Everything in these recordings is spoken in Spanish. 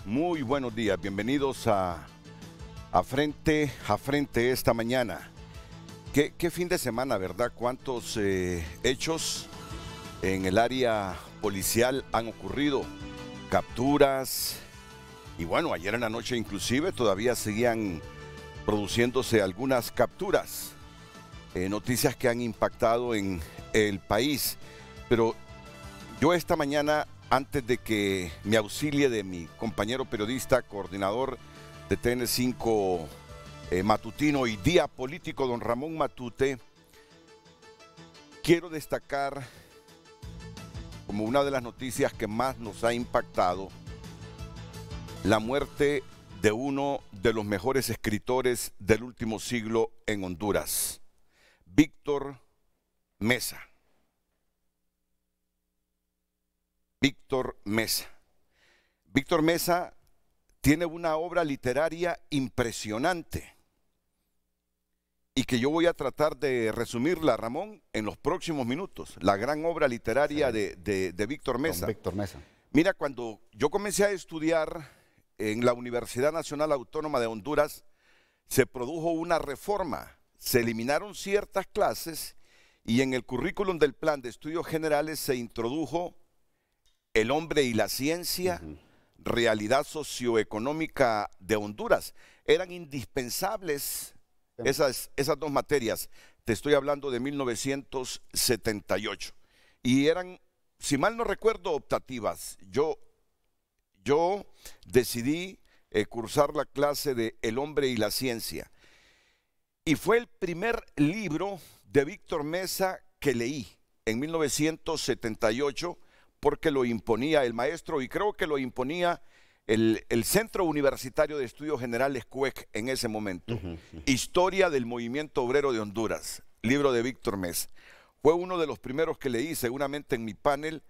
muy buenos días. Bienvenidos a Frente esta mañana. ¿Qué fin de semana, verdad? ¿Cuántos hechos en el área policial han ocurrido? Capturas. Y bueno, ayer en la noche inclusive todavía seguían produciéndose algunas capturas. Noticias que han impactado en el país. Pero yo esta mañana, antes de que me auxilie de mi compañero periodista, coordinador de TN5 matutino y Día Político, don Ramón Matute, quiero destacar como una de las noticias que más nos ha impactado la muerte de uno de los mejores escritores del último siglo en Honduras, Víctor Mesa. Víctor Mesa. Víctor Mesa tiene una obra literaria impresionante y que yo voy a tratar de resumirla, Ramón, en los próximos minutos. La gran obra literaria de Víctor Mesa. Víctor Mesa. Mira, cuando yo comencé a estudiar en la Universidad Nacional Autónoma de Honduras, se produjo una reforma. Se eliminaron ciertas clases y en el currículum del Plan de Estudios Generales se introdujo el hombre y la ciencia, realidad socioeconómica de Honduras. Eran indispensables esas dos materias. Te estoy hablando de 1978. Y eran, si mal no recuerdo, optativas. Yo decidí cursar la clase de El hombre y la ciencia. Y fue el primer libro de Víctor Mesa que leí en 1978, porque lo imponía el maestro y creo que lo imponía el Centro Universitario de Estudios Generales CUEC en ese momento. Historia del Movimiento Obrero de Honduras, libro de Víctor Mesa. Fue uno de los primeros que leí. Seguramente en mi panel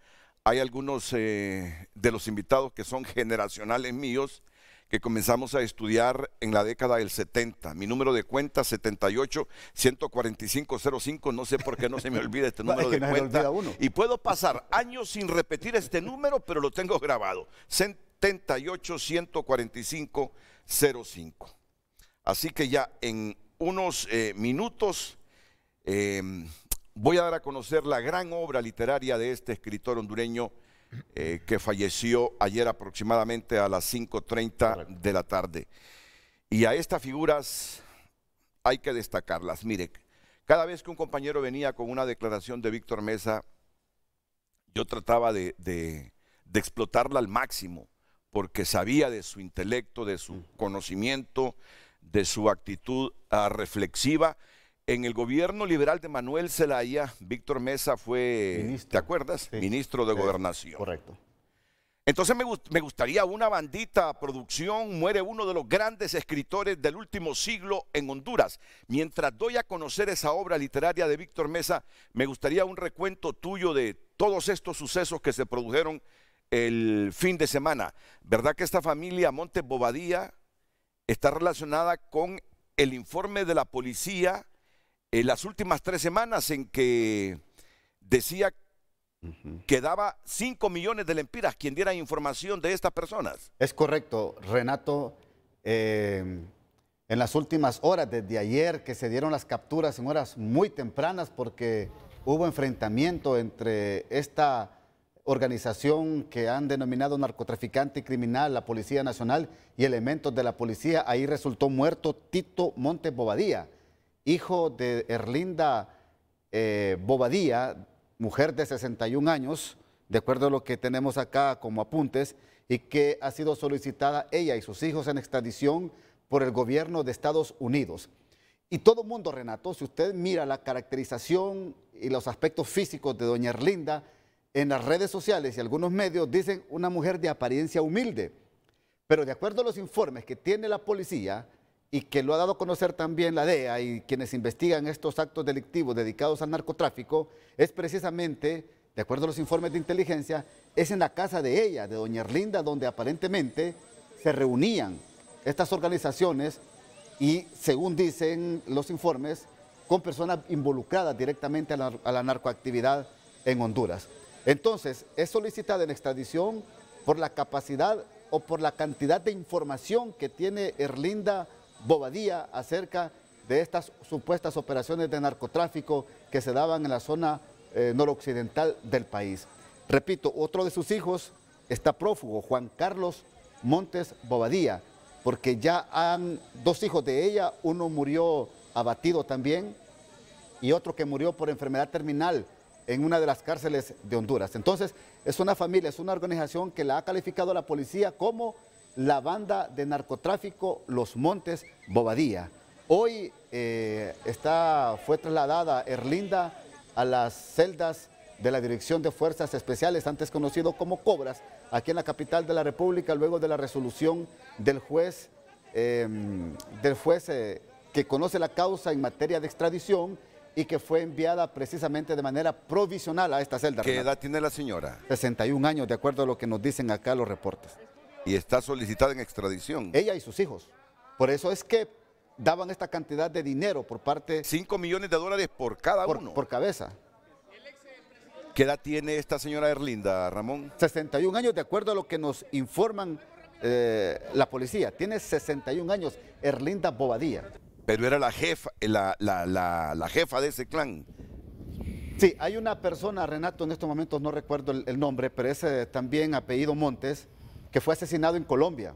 hay algunos de los invitados que son generacionales míos, que comenzamos a estudiar en la década del 70. Mi número de cuenta 78-145-05. No sé por qué no se me olvida este número de cuenta. Y puedo pasar años sin repetir este número, pero lo tengo grabado. 78-145-05. Así que ya en unos minutos voy a dar a conocer la gran obra literaria de este escritor hondureño, que falleció ayer aproximadamente a las 5:30 de la tarde. Y a estas figuras hay que destacarlas. Mire, cada vez que un compañero venía con una declaración de Víctor Mesa, yo trataba de explotarla al máximo, porque sabía de su intelecto, de su conocimiento, de su actitud reflexiva. En el gobierno liberal de Manuel Zelaya, Víctor Mesa fue, ministro, ¿te acuerdas? Sí. Ministro de Gobernación. Correcto. Entonces me gustaría una bandita producción, muere uno de los grandes escritores del último siglo en Honduras. Mientras doy a conocer esa obra literaria de Víctor Mesa, me gustaría un recuento tuyo de todos estos sucesos que se produjeron el fin de semana. ¿Verdad que esta familia Montes Bobadilla está relacionada con el informe de la policía en las últimas 3 semanas, en que decía que daba 5 millones de lempiras quien diera información de estas personas? Es correcto, Renato. En las últimas horas, desde ayer, que se dieron las capturas en horas muy tempranas, porque hubo enfrentamiento entre esta organización que han denominado narcotraficante y criminal, la Policía Nacional, y elementos de la policía. Ahí resultó muerto Tito Montes Bobadilla, hijo de Erlinda Bobadilla, mujer de 61 años, de acuerdo a lo que tenemos acá como apuntes, y que ha sido solicitada ella y sus hijos en extradición por el gobierno de Estados Unidos. Y todo mundo, Renato, si usted mira la caracterización y los aspectos físicos de doña Erlinda en las redes sociales y algunos medios, dicen una mujer de apariencia humilde. Pero de acuerdo a los informes que tiene la policía, y que lo ha dado a conocer también la DEA y quienes investigan estos actos delictivos dedicados al narcotráfico, es precisamente, de acuerdo a los informes de inteligencia, es en la casa de ella, de doña Erlinda, donde aparentemente se reunían estas organizaciones y, según dicen los informes, con personas involucradas directamente a la narcoactividad en Honduras. Entonces, es solicitada en extradición por la capacidad o por la cantidad de información que tiene Erlinda Bobadilla acerca de estas supuestas operaciones de narcotráfico que se daban en la zona noroccidental del país. Repito, otro de sus hijos está prófugo, Juan Carlos Montes Bobadilla, porque ya han dos hijos de ella, uno murió abatido también y otro que murió por enfermedad terminal en una de las cárceles de Honduras. Entonces, es una familia, es una organización que la ha calificado la policía como la banda de narcotráfico Los Montes Bobadilla. Hoy fue trasladada Erlinda a las celdas de la Dirección de Fuerzas Especiales, antes conocido como Cobras, aquí en la capital de la República, luego de la resolución del juez que conoce la causa en materia de extradición y que fue enviada precisamente de manera provisional a esta celda. ¿Qué edad tiene la señora? 61 años, de acuerdo a lo que nos dicen acá los reportes. Y está solicitada en extradición. Ella y sus hijos. Por eso es que daban esta cantidad de dinero por parte... 5 millones de dólares por cada uno. Por cabeza. ¿Qué edad tiene esta señora Erlinda, Ramón? 61 años, de acuerdo a lo que nos informan la policía. Tiene 61 años, Erlinda Bobadilla. Pero era la jefa, la jefa de ese clan. Sí, hay una persona, Renato, en estos momentos no recuerdo el nombre, pero es también apellido Montes, que fue asesinado en Colombia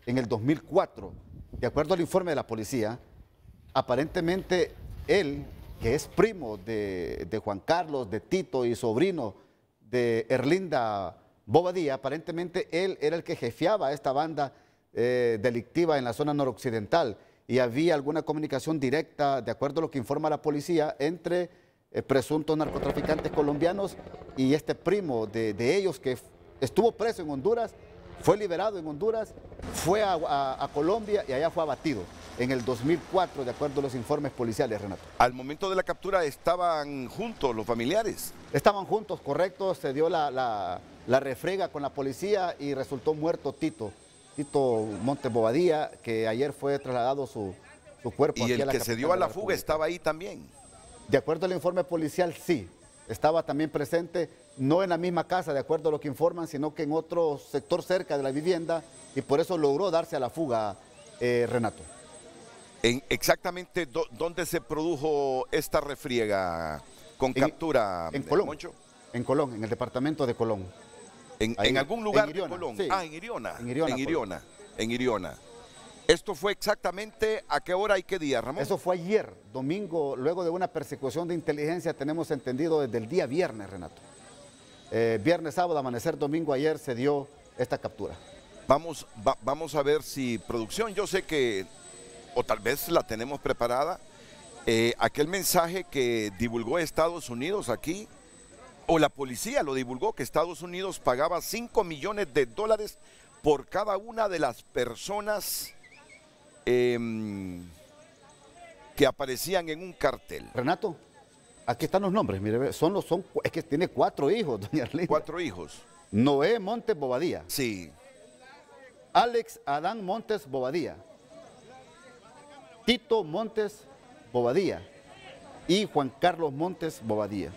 en el 2004. De acuerdo al informe de la policía, aparentemente él, que es primo de Juan Carlos, de Tito y sobrino de Erlinda Bobadilla, aparentemente él era el que jefiaba esta banda delictiva en la zona noroccidental y había alguna comunicación directa, de acuerdo a lo que informa la policía, entre presuntos narcotraficantes colombianos y este primo de ellos que estuvo preso en Honduras, fue liberado en Honduras, fue a Colombia y allá fue abatido en el 2004, de acuerdo a los informes policiales, Renato. Al momento de la captura estaban juntos los familiares. Estaban juntos, correcto, se dio la refrega con la policía y resultó muerto Tito Montes Bobadilla, que ayer fue trasladado su cuerpo. Y aquí el que se dio a la fuga estaba ahí también. De acuerdo al informe policial, sí, estaba también presente, no en la misma casa, de acuerdo a lo que informan, sino que en otro sector cerca de la vivienda, y por eso logró darse a la fuga, Renato. Exactamente, ¿dónde se produjo esta refriega con captura, en Colón, Moncho? En Colón, en el departamento de Colón. En algún lugar en Iriona, de Colón. Sí. Ah, en Iriona. En Iriona. ¿Esto fue exactamente a qué hora y qué día, Ramón? Eso fue ayer, domingo, luego de una persecución de inteligencia, tenemos entendido desde el día viernes, Renato. Viernes, sábado, amanecer, domingo, ayer se dio esta captura. Vamos a ver si producción, yo sé que, o tal vez la tenemos preparada, aquel mensaje que divulgó Estados Unidos aquí, o la policía lo divulgó, que Estados Unidos pagaba 5 millones de dólares por cada una de las personas que aparecían en un cartel. Renato, aquí están los nombres, mire, es que tiene 4 hijos, doña Erlinda. 4 hijos. Noé Montes Bobadilla. Sí. Alex Adán Montes Bobadilla. Tito Montes Bobadilla y Juan Carlos Montes Bobadilla.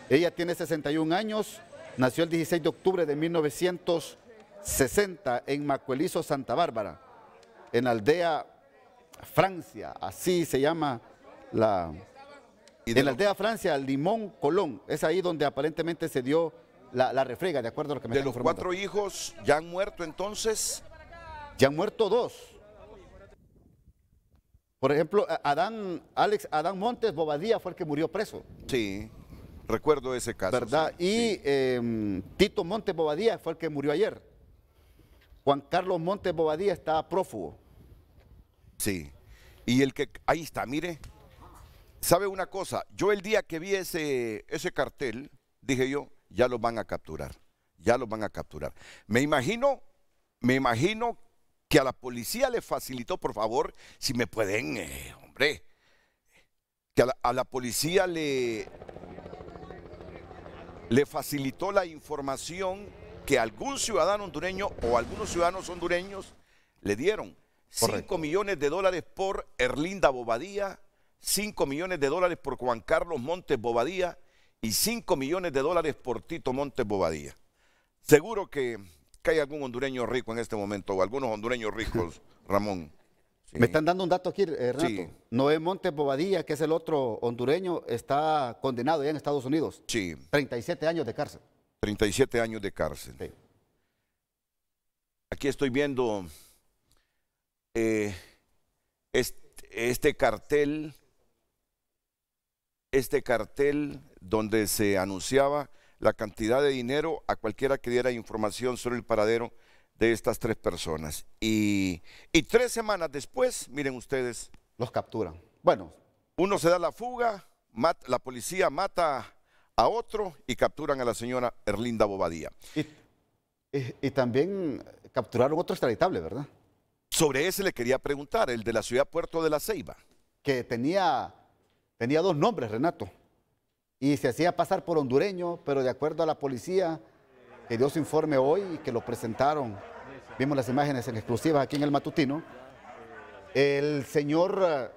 Ella tiene 61 años, nació el 16 de octubre de 1960 en Macuelizo, Santa Bárbara, en la aldea Francia, así se llama en la aldea Francia, Limón, Colón. Es ahí donde aparentemente se dio la refriega, de acuerdo a lo que me están informando. ¿De los 4 hijos ya han muerto entonces? Ya han muerto 2. Por ejemplo, Alex Adán Montes Bobadilla fue el que murió preso. Sí, recuerdo ese caso. ¿Verdad? Sí, y sí. Tito Montes Bobadilla fue el que murió ayer. Juan Carlos Montes Bobadilla está prófugo. Sí, y ahí está, mire, ¿sabe una cosa? Yo el día que vi ese cartel, dije yo, ya los van a capturar, ya los van a capturar. Me imagino que a la policía le facilitó, por favor, si me pueden, hombre, que a la policía le facilitó la información que algún ciudadano hondureño o algunos ciudadanos hondureños le dieron. Correcto. 5 millones de dólares por Erlinda Bobadilla, 5 millones de dólares por Juan Carlos Montes Bobadilla y 5 millones de dólares por Tito Montes Bobadilla. Seguro que que hay algún hondureño rico en este momento, o algunos hondureños ricos, Ramón. Sí. Me están dando un dato aquí, Renato. Sí. Noé Montes Bobadilla, que es el otro hondureño, está condenado ya en Estados Unidos. Sí, 37 años de cárcel. 37 años de cárcel. Sí. Aquí estoy viendo este cartel donde se anunciaba la cantidad de dinero a cualquiera que diera información sobre el paradero de estas 3 personas. Y 3 semanas después, miren ustedes, Los capturan. Bueno, uno se da la fuga, la policía mata a otro y capturan a la señora Erlinda Bobadilla. y también capturaron otro extraditable, ¿verdad? Sobre ese le quería preguntar, el de la ciudad Puerto de la Ceiba. Que tenía 2 nombres, Renato. Y se hacía pasar por hondureño, pero de acuerdo a la policía, que dio su informe hoy y que lo presentaron, vimos las imágenes en exclusivas aquí en el Matutino, el señor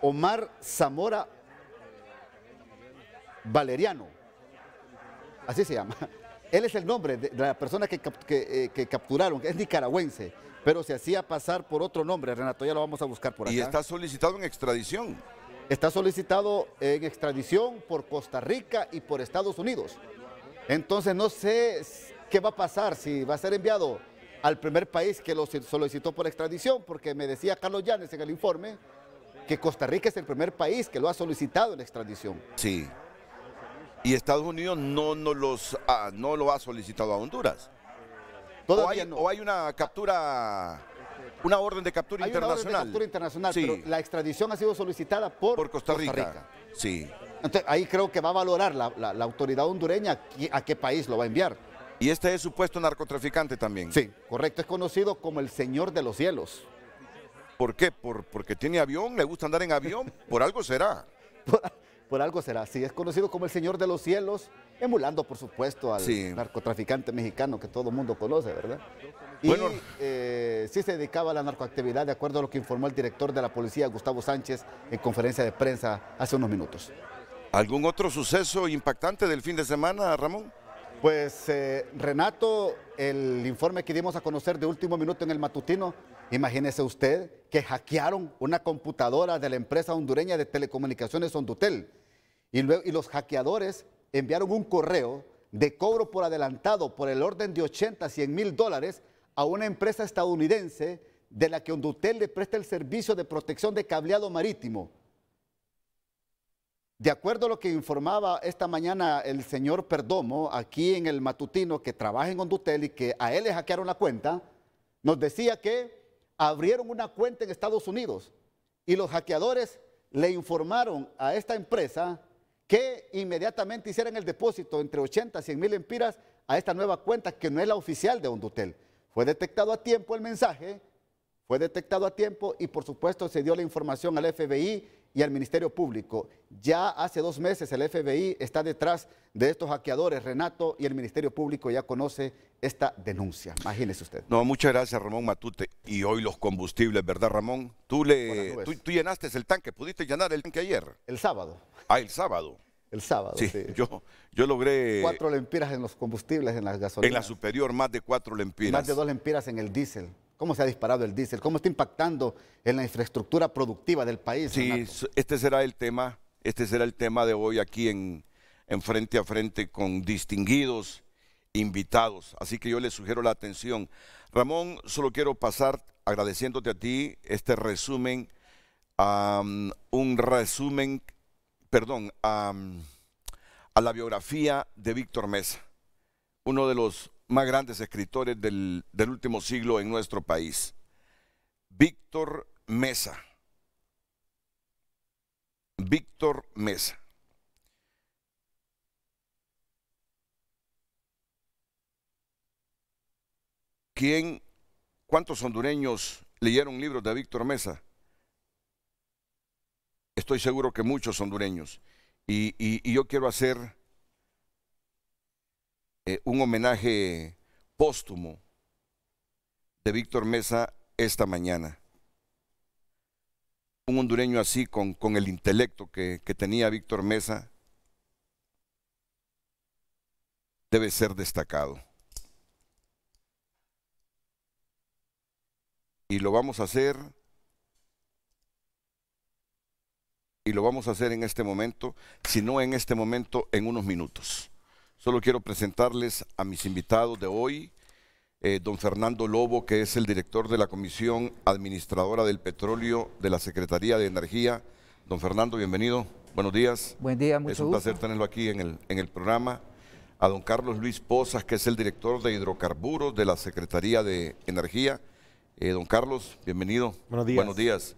Omar Zamora Valeriano, así se llama. Él es el nombre de la persona que capturaron, que es nicaragüense, pero se hacía pasar por otro nombre, Renato, ya lo vamos a buscar por acá. Y está solicitado en extradición. Está solicitado en extradición por Costa Rica y por Estados Unidos. Entonces no sé qué va a pasar, si va a ser enviado al primer país que lo solicitó por extradición, porque me decía Carlos Llanes en el informe que Costa Rica es el primer país que lo ha solicitado en extradición. Sí. Y Estados Unidos no lo ha solicitado a Honduras. Todavía no. O hay una captura, una orden de captura Hay internacional. una orden de captura internacional, Sí. pero la extradición ha sido solicitada por Costa Rica. Sí. Entonces, ahí creo que va a valorar la autoridad hondureña a qué país lo va a enviar. Y este es supuesto narcotraficante también. Sí, correcto. Es conocido como el Señor de los Cielos. ¿Por qué? Porque tiene avión, le gusta andar en avión, por algo será. Por algo será. Sí, es conocido como el Señor de los Cielos, emulando, por supuesto, al narcotraficante mexicano que todo el mundo conoce, ¿verdad? Bueno, y sí se dedicaba a la narcoactividad, de acuerdo a lo que informó el director de la policía, Gustavo Sánchez, en conferencia de prensa hace unos minutos. ¿Algún otro suceso impactante del fin de semana, Ramón? Pues, Renato, el informe que dimos a conocer de último minuto en el Matutino, imagínese usted que hackearon una computadora de la empresa hondureña de telecomunicaciones Hondutel. Y los hackeadores enviaron un correo de cobro por adelantado por el orden de 80 a 100 mil dólares a una empresa estadounidense de la que Hondutel le presta el servicio de protección de cableado marítimo. De acuerdo a lo que informaba esta mañana el señor Perdomo, aquí en el Matutino, que trabaja en Hondutel y que a él le hackearon la cuenta, nos decía que abrieron una cuenta en Estados Unidos y los hackeadores le informaron a esta empresa que inmediatamente hicieran el depósito entre 80 y 100 mil empiras a esta nueva cuenta que no es la oficial de Hondutel. Fue detectado a tiempo el mensaje, fue detectado a tiempo y por supuesto se dio la información al FBI y al Ministerio Público. Ya hace 2 meses el FBI está detrás de estos hackeadores, Renato, y el Ministerio Público ya conoce esta denuncia. Imagínese usted. No, muchas gracias, Ramón Matute. Y hoy los combustibles, ¿verdad, Ramón? Tú llenaste el tanque, ¿pudiste llenar el tanque ayer? El sábado. Ah, el sábado. El sábado, sí. Sí. Yo logré... 4 lempiras en los combustibles, en las gasolinas. En la superior, más de 4 lempiras. Más de 2 lempiras en el diésel. ¿Cómo se ha disparado el diésel? ¿Cómo está impactando en la infraestructura productiva del país? Sí, Renato? este será el tema de hoy aquí en Frente a Frente con distinguidos invitados. Así que yo les sugiero la atención. Ramón, solo quiero pasar agradeciéndote a ti este resumen, a la biografía de Víctor Mesa, uno de los más grandes escritores del último siglo en nuestro país. Víctor Mesa. Víctor Mesa. ¿Cuántos hondureños leyeron libros de Víctor Mesa? Estoy seguro que muchos hondureños. Y yo quiero hacer un homenaje póstumo de Víctor Mesa esta mañana. Un hondureño así, con el intelecto que tenía Víctor Mesa, debe ser destacado. y lo vamos a hacer en este momento, si no en este momento, en unos minutos. Solo quiero presentarles a mis invitados de hoy, don Fernando Lobo, que es el director de la Comisión Administradora del Petróleo de la Secretaría de Energía. Don Fernando, bienvenido, buenos días. Buen día, mucho gusto. Es un placer tenerlo aquí en el programa. A don Carlos Luis Pozas, que es el director de hidrocarburos de la Secretaría de Energía. Don Carlos, bienvenido. Buenos días. Buenos días.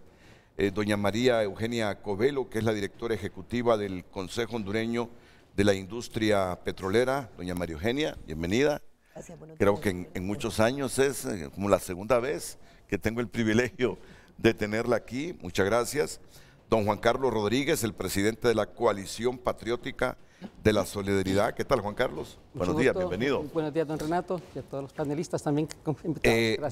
Doña María Eugenia Covelo, que es la directora ejecutiva del Consejo Hondureño de la Industria Petrolera. Doña María Eugenia, bienvenida. Gracias, buenos días. Creo que en muchos años es como la segunda vez que tengo el privilegio de tenerla aquí. Muchas gracias. Don Juan Carlos Rodríguez, el presidente de la Coalición Patriótica de la Solidaridad. ¿Qué tal, Juan Carlos? Buenos días, bienvenido. Buenos días, don Renato, y a todos los panelistas también.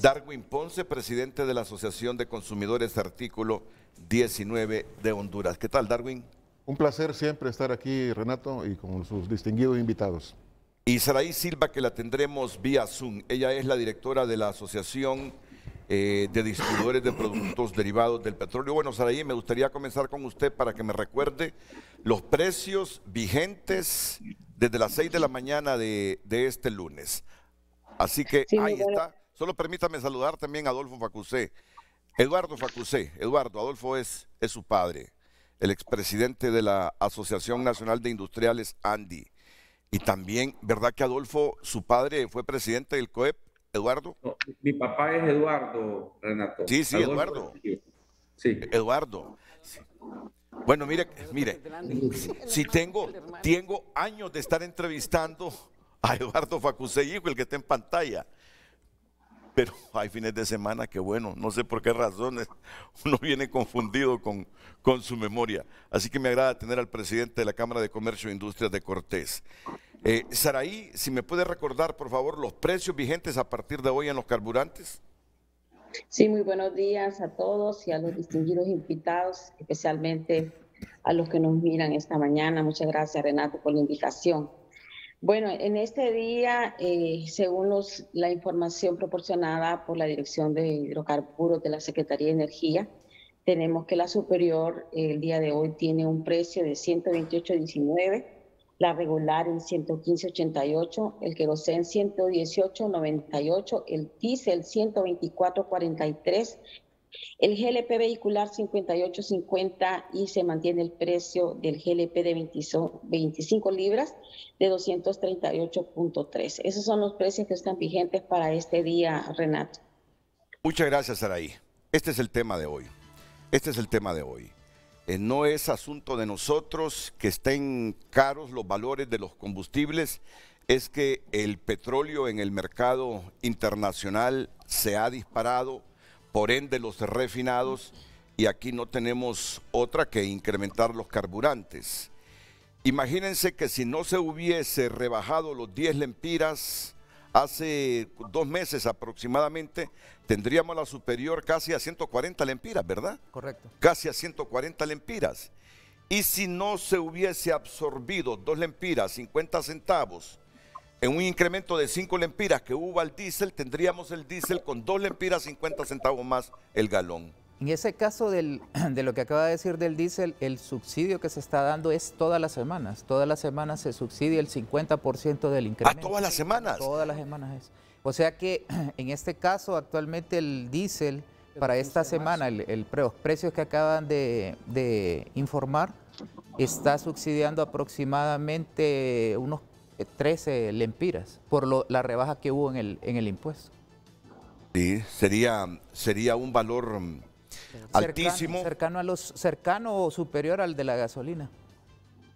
Darwin Ponce, presidente de la Asociación de Consumidores de Artículo 19 de Honduras. ¿Qué tal, Darwin? Un placer siempre estar aquí, Renato, y con sus distinguidos invitados. Y Saraí Silva, que la tendremos vía Zoom. Ella es la directora de la Asociación de Distribuidores de Productos Derivados del Petróleo. Bueno, Saraí, me gustaría comenzar con usted para que me recuerde los precios vigentes desde las 6 de la mañana de este lunes. Así que sí, ahí está. Solo permítame saludar también a Adolfo Facusé. Eduardo Facusé. Eduardo, Adolfo es su padre, el expresidente de la Asociación Nacional de Industriales, ANDI. Y también, ¿verdad que Adolfo, su padre, fue presidente del COEP, Eduardo? No, mi papá es Eduardo, Renato. Sí, sí, Adolfo, Eduardo. Sí. Eduardo. Sí. Bueno, mire, si tengo años de estar entrevistando a Eduardo Facusé, hijo, el que está en pantalla. Pero hay fines de semana que, bueno, no sé por qué razones uno viene confundido con su memoria. Así que me agrada tener al presidente de la Cámara de Comercio e Industrias de Cortés. Saraí, si me puede recordar, por favor, los precios vigentes a partir de hoy en los carburantes. Sí, muy buenos días a todos y a los distinguidos invitados, especialmente a los que nos miran esta mañana. Muchas gracias, Renato, por la invitación. Bueno, en este día, según la información proporcionada por la Dirección de Hidrocarburos de la Secretaría de Energía, tenemos que la superior el día de hoy tiene un precio de 128.19, la regular en 115.88, el querosén 118.98, el diésel 124.43, el GLP vehicular 58.50 y se mantiene el precio del GLP de 25 libras de 238.3. Esos son los precios que están vigentes para este día, Renato. Muchas gracias, Saraí. Este es el tema de hoy. Este es el tema de hoy. No es asunto de nosotros que estén caros los valores de los combustibles, es que el petróleo en el mercado internacional se ha disparado, por ende los refinados, y aquí no tenemos otra que incrementar los carburantes. Imagínense que si no se hubiese rebajado los 10 lempiras hace 2 meses aproximadamente, tendríamos la superior casi a 140 lempiras, ¿verdad? Correcto. Casi a 140 lempiras. Y si no se hubiese absorbido 2 lempiras, 50 centavos, en un incremento de 5 lempiras que hubo al diésel, tendríamos el diésel con 2 lempiras 50 centavos más el galón. En ese caso de lo que acaba de decir del diésel, el subsidio que se está dando es todas las semanas. Todas las semanas se subsidia el 50% del incremento. ¿Ah, todas las semanas? Todas las semanas es. O sea que en este caso actualmente el diésel para esta semana, los precios que acaban de informar, está subsidiando aproximadamente unos 13 lempiras por la rebaja que hubo en el impuesto. Sí, sería un valor altísimo. Cercano o superior al de la gasolina.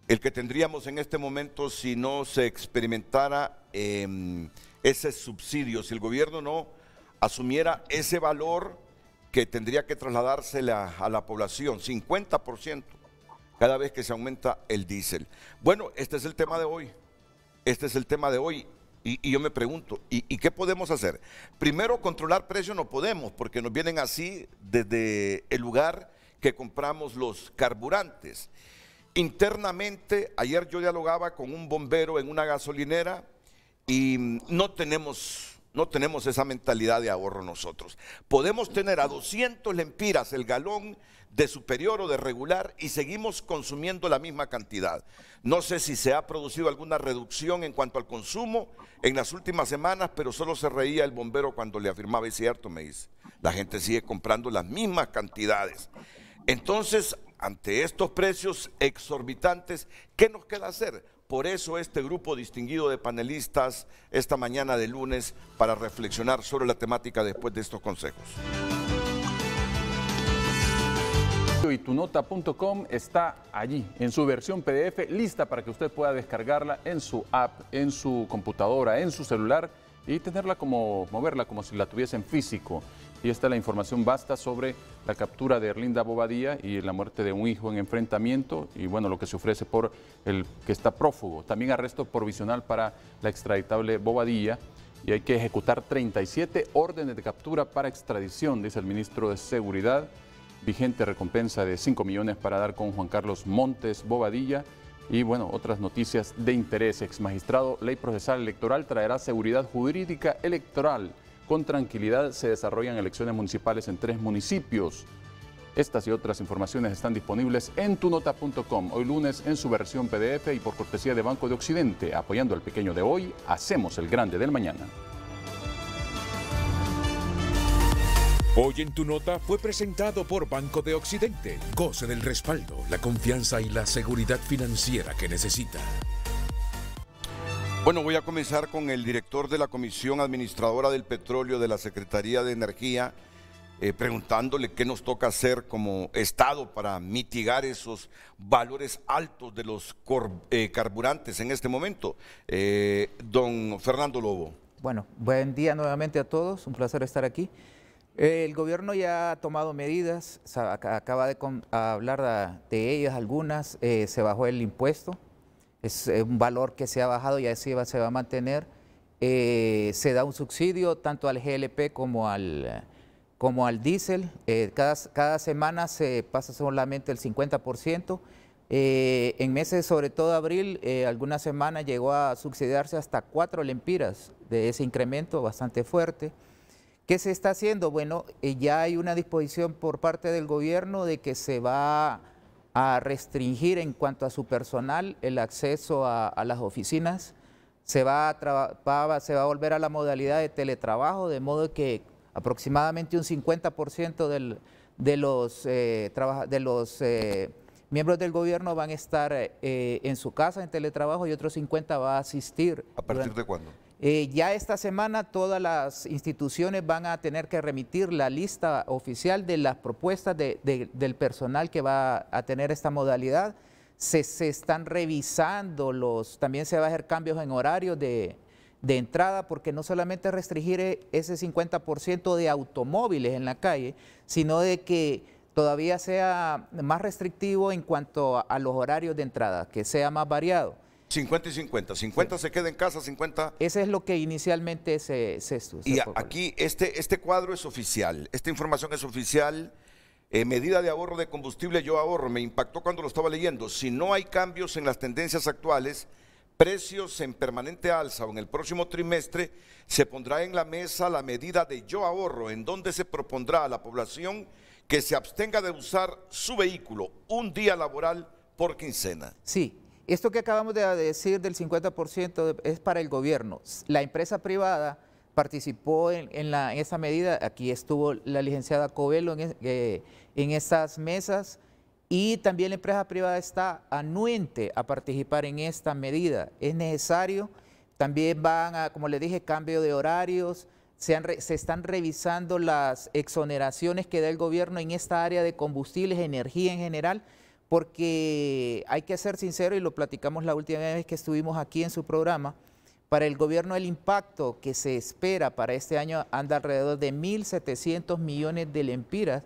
El que tendríamos en este momento si no se experimentara ese subsidio, si el gobierno no asumiera ese valor que tendría que trasladársele a la población, 50% cada vez que se aumenta el diésel. Bueno, este es el tema de hoy. Este es el tema de hoy y yo me pregunto, ¿y qué podemos hacer? Primero, controlar precios no podemos porque nos vienen así desde el lugar que compramos los carburantes. Internamente, ayer yo dialogaba con un bombero en una gasolinera y no tenemos no tenemos esa mentalidad de ahorro nosotros. Podemos tener a 200 lempiras el galón de superior o de regular y seguimos consumiendo la misma cantidad. No sé si se ha producido alguna reducción en cuanto al consumo en las últimas semanas, pero solo se reía el bombero cuando le afirmaba, es cierto, me dice. La gente sigue comprando las mismas cantidades. Entonces, ante estos precios exorbitantes, ¿qué nos queda hacer? Por eso este grupo distinguido de panelistas esta mañana de lunes para reflexionar sobre la temática después de estos consejos. Y tunota.com está allí en su versión PDF lista para que usted pueda descargarla en su app, en su computadora, en su celular y tenerla moverla como si la tuviese en físico. Y está la información basta sobre la captura de Erlinda Bobadilla y la muerte de un hijo en enfrentamiento y bueno, lo que se ofrece por el que está prófugo. También arresto provisional para la extraditable Bobadilla y hay que ejecutar 37 órdenes de captura para extradición, dice el ministro de Seguridad. Vigente recompensa de 5 millones para dar con Juan Carlos Montes Bobadilla. Y bueno, otras noticias de interés. Exmagistrado, ley procesal electoral traerá seguridad jurídica electoral. Con tranquilidad se desarrollan elecciones municipales en 3 municipios. Estas y otras informaciones están disponibles en tunota.com. Hoy lunes en su versión PDF y por cortesía de Banco de Occidente. Apoyando al pequeño de hoy, hacemos el grande del mañana. Hoy en Tu Nota fue presentado por Banco de Occidente. Goce del respaldo, la confianza y la seguridad financiera que necesita. Bueno, voy a comenzar con el director de la Comisión Administradora del Petróleo de la Secretaría de Energía, preguntándole qué nos toca hacer como Estado para mitigar esos valores altos de los carburantes en este momento. Don Fernando Lobo. Bueno, buen día nuevamente a todos, un placer estar aquí. El gobierno ya ha tomado medidas, acaba de hablar de ellas algunas, se bajó el impuesto, es un valor que se ha bajado y así se va a mantener, se da un subsidio tanto al GLP como al diésel, cada semana se pasa solamente el 50%, en meses sobre todo abril, algunas semanas llegó a subsidiarse hasta 4 lempiras de ese incremento bastante fuerte. ¿Qué se está haciendo? Bueno, ya hay una disposición por parte del gobierno de que se va a restringir en cuanto a su personal el acceso a las oficinas. Se va a volver a la modalidad de teletrabajo, de modo que aproximadamente un 50% de los miembros del gobierno van a estar en su casa en teletrabajo y otro 50% va a asistir. ¿A partir de cuándo? Ya esta semana todas las instituciones van a tener que remitir la lista oficial de las propuestas del personal que va a tener esta modalidad. Se están revisando también se va a hacer cambios en horarios de entrada, porque no solamente restringir ese 50% de automóviles en la calle, sino de que todavía sea más restrictivo en cuanto a los horarios de entrada, que sea más variado. 50 y 50. 50 se queda en casa, 50... Ese es lo que inicialmente se Y aquí este cuadro es oficial, esta información es oficial, medida de ahorro de combustible Yo Ahorro, me impactó cuando lo estaba leyendo. Si no hay cambios en las tendencias actuales, precios en permanente alza o en el próximo trimestre, se pondrá en la mesa la medida de Yo Ahorro, en donde se propondrá a la población que se abstenga de usar su vehículo un día laboral por quincena. Sí. Esto que acabamos de decir del 50% es para el gobierno. La empresa privada participó en esa medida. Aquí estuvo la licenciada Covelo en estas mesas y también la empresa privada está anuente a participar en esta medida. Es necesario. También como les dije, cambio de horarios. Se están revisando las exoneraciones que da el gobierno en esta área de combustibles, energía en general, porque hay que ser sincero, y lo platicamos la última vez que estuvimos aquí en su programa, para el gobierno el impacto que se espera para este año anda alrededor de 1.700 millones de lempiras,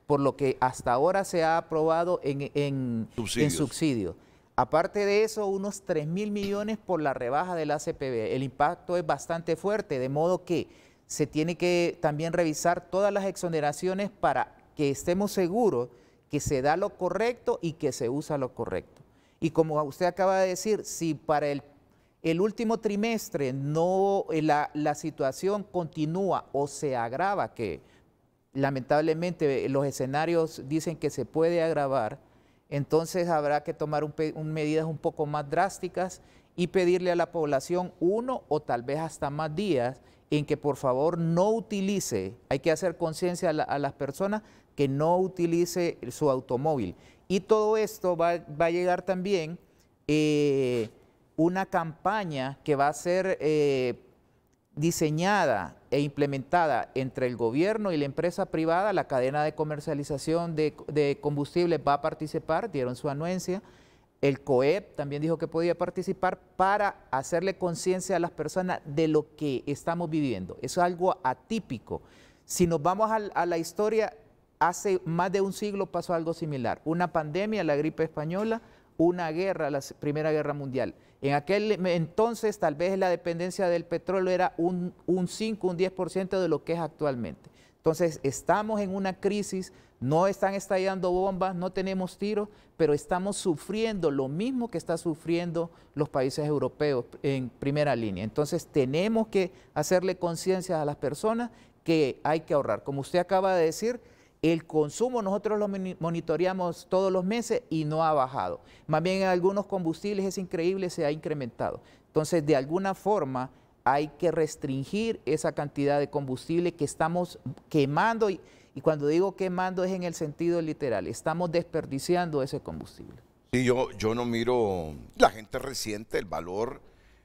por lo que hasta ahora se ha aprobado en subsidios. Aparte de eso, unos 3.000 millones por la rebaja del ACPB. El impacto es bastante fuerte, de modo que se tiene que también revisar todas las exoneraciones para que estemos seguros que se da lo correcto y que se usa lo correcto. Y como usted acaba de decir, si para el último trimestre no, la situación continúa o se agrava, que lamentablemente los escenarios dicen que se puede agravar, entonces habrá que tomar medidas un poco más drásticas y pedirle a la población 1 o tal vez hasta más días en que por favor no utilice, hay que hacer conciencia a las personas que no utilice su automóvil. Y todo esto va a llegar también una campaña que va a ser diseñada e implementada entre el gobierno y la empresa privada. La cadena de comercialización de combustibles va a participar, dieron su anuencia. El COEP también dijo que podía participar para hacerle conciencia a las personas de lo que estamos viviendo. Eso es algo atípico. Si nos vamos a la historia, hace más de un siglo pasó algo similar. Una pandemia, la gripe española, una guerra, la Primera Guerra Mundial. En aquel entonces tal vez la dependencia del petróleo era un 5, un 10% de lo que es actualmente. Entonces estamos en una crisis, no están estallando bombas, no tenemos tiros, pero estamos sufriendo lo mismo que están sufriendo los países europeos en primera línea. Entonces tenemos que hacerle conciencia a las personas que hay que ahorrar. Como usted acaba de decir, el consumo nosotros lo monitoreamos todos los meses y no ha bajado. Más bien en algunos combustibles es increíble, se ha incrementado. Entonces, de alguna forma hay que restringir esa cantidad de combustible que estamos quemando y cuando digo quemando es en el sentido literal, estamos desperdiciando ese combustible. Sí, yo no miro, la gente resiente el valor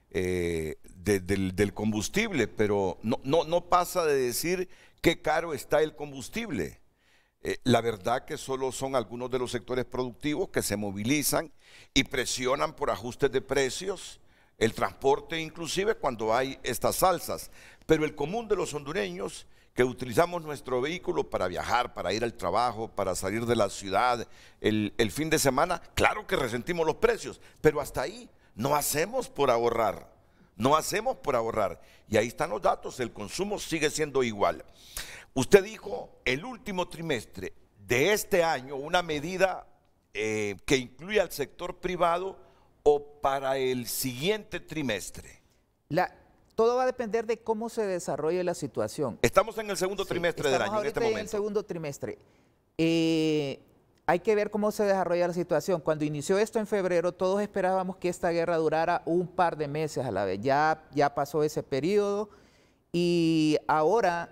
del combustible, pero no pasa de decir qué caro está el combustible. La verdad que solo son algunos de los sectores productivos que se movilizan y presionan por ajustes de precios, el transporte inclusive cuando hay estas alzas. Pero el común de los hondureños que utilizamos nuestro vehículo para viajar, para ir al trabajo, para salir de la ciudad, el fin de semana, claro que resentimos los precios, pero hasta ahí no hacemos por ahorrar, no hacemos por ahorrar. Y ahí están los datos, el consumo sigue siendo igual. Usted dijo el último trimestre de este año, una medida que incluye al sector privado o para el siguiente trimestre. Todo va a depender de cómo se desarrolle la situación. Estamos en el segundo trimestre del año en este momento. En el segundo trimestre. Hay que ver cómo se desarrolla la situación. Cuando inició esto en febrero, todos esperábamos que esta guerra durara un par de meses a la vez. Ya pasó ese periodo y ahora,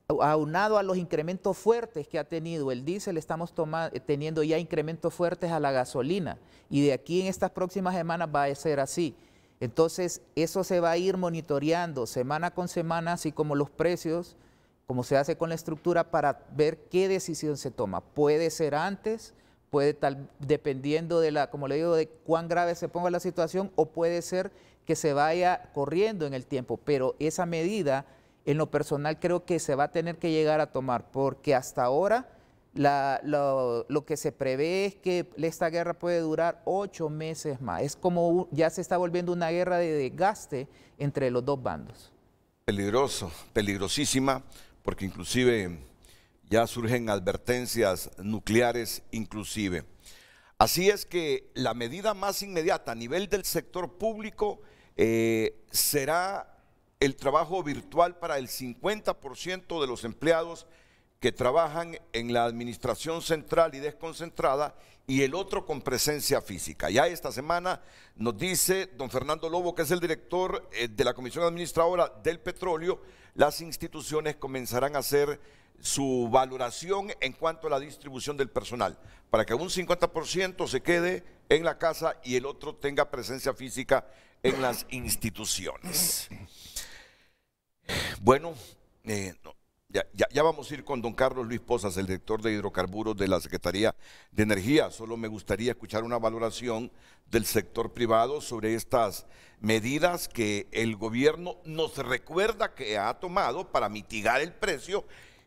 aunado a los incrementos fuertes que ha tenido el diésel, estamos teniendo ya incrementos fuertes a la gasolina y de aquí en estas próximas semanas va a ser así. Entonces eso se va a ir monitoreando semana con semana, así como los precios, como se hace con la estructura para ver qué decisión se toma. Puede ser antes, dependiendo de como le digo, de cuán grave se ponga la situación, o puede ser que se vaya corriendo en el tiempo, pero esa medida en lo personal creo que se va a tener que llegar a tomar, porque hasta ahora lo que se prevé es que esta guerra puede durar 8 meses más. Es como ya se está volviendo una guerra de desgaste entre los dos bandos. Peligroso, peligrosísima, porque inclusive ya surgen advertencias nucleares inclusive. Así es que la medida más inmediata a nivel del sector público será el trabajo virtual para el 50% de los empleados que trabajan en la administración central y desconcentrada y el otro con presencia física. Ya esta semana nos dice don Fernando Lobo, que es el director de la Comisión Administradora del Petróleo, las instituciones comenzarán a hacer su valoración en cuanto a la distribución del personal, para que un 50% se quede en la casa y el otro tenga presencia física en las instituciones. Bueno, ya vamos a ir con don Carlos Luis Pozas, el director de hidrocarburos de la Secretaría de Energía. Solo me gustaría escuchar una valoración del sector privado sobre estas medidas que el gobierno nos recuerda que ha tomado para mitigar el precio,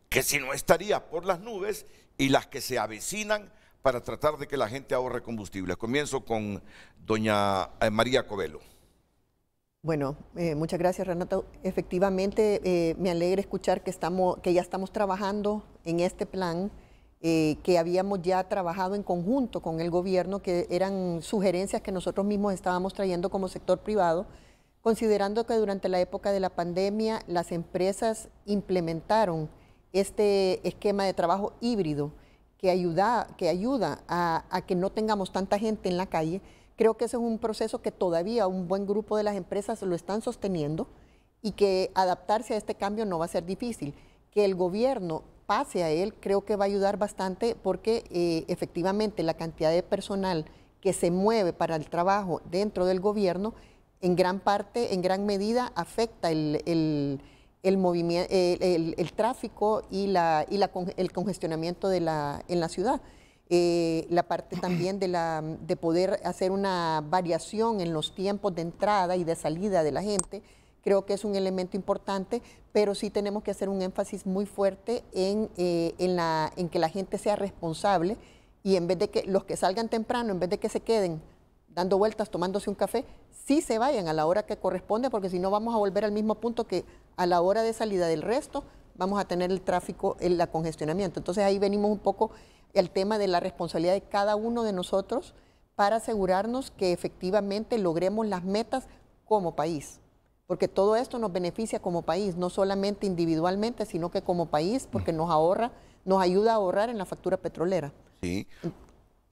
que si no estaría por las nubes, y las que se avecinan para tratar de que la gente ahorre combustible. Comienzo con doña María Covelo. Bueno, muchas gracias, Renato. Efectivamente, me alegra escuchar que ya estamos trabajando en este plan, que habíamos ya trabajado en conjunto con el gobierno, que eran sugerencias que nosotros mismos estábamos trayendo como sector privado, considerando que durante la época de la pandemia las empresas implementaron este esquema de trabajo híbrido que ayuda a que no tengamos tanta gente en la calle. Creo que ese es un proceso que todavía un buen grupo de las empresas lo están sosteniendo y que adaptarse a este cambio no va a ser difícil. Que el gobierno pase a él creo que va a ayudar bastante porque efectivamente la cantidad de personal que se mueve para el trabajo dentro del gobierno en gran parte, en gran medida afecta el movimiento, el tráfico y el congestionamiento en la ciudad. La parte también de poder hacer una variación en los tiempos de entrada y de salida de la gente, creo que es un elemento importante, pero sí tenemos que hacer un énfasis muy fuerte en que la gente sea responsable y en vez de que los que salgan temprano, en vez de que se queden dando vueltas, tomándose un café, sí se vayan a la hora que corresponde, porque si no vamos a volver al mismo punto que a la hora de salida del resto vamos a tener el tráfico, el congestionamiento. Entonces ahí venimos un poco el tema de la responsabilidad de cada uno de nosotros para asegurarnos que efectivamente logremos las metas como país. Porque todo esto nos beneficia como país, no solamente individualmente, sino que como país, porque nos ayuda a ahorrar en la factura petrolera. Sí.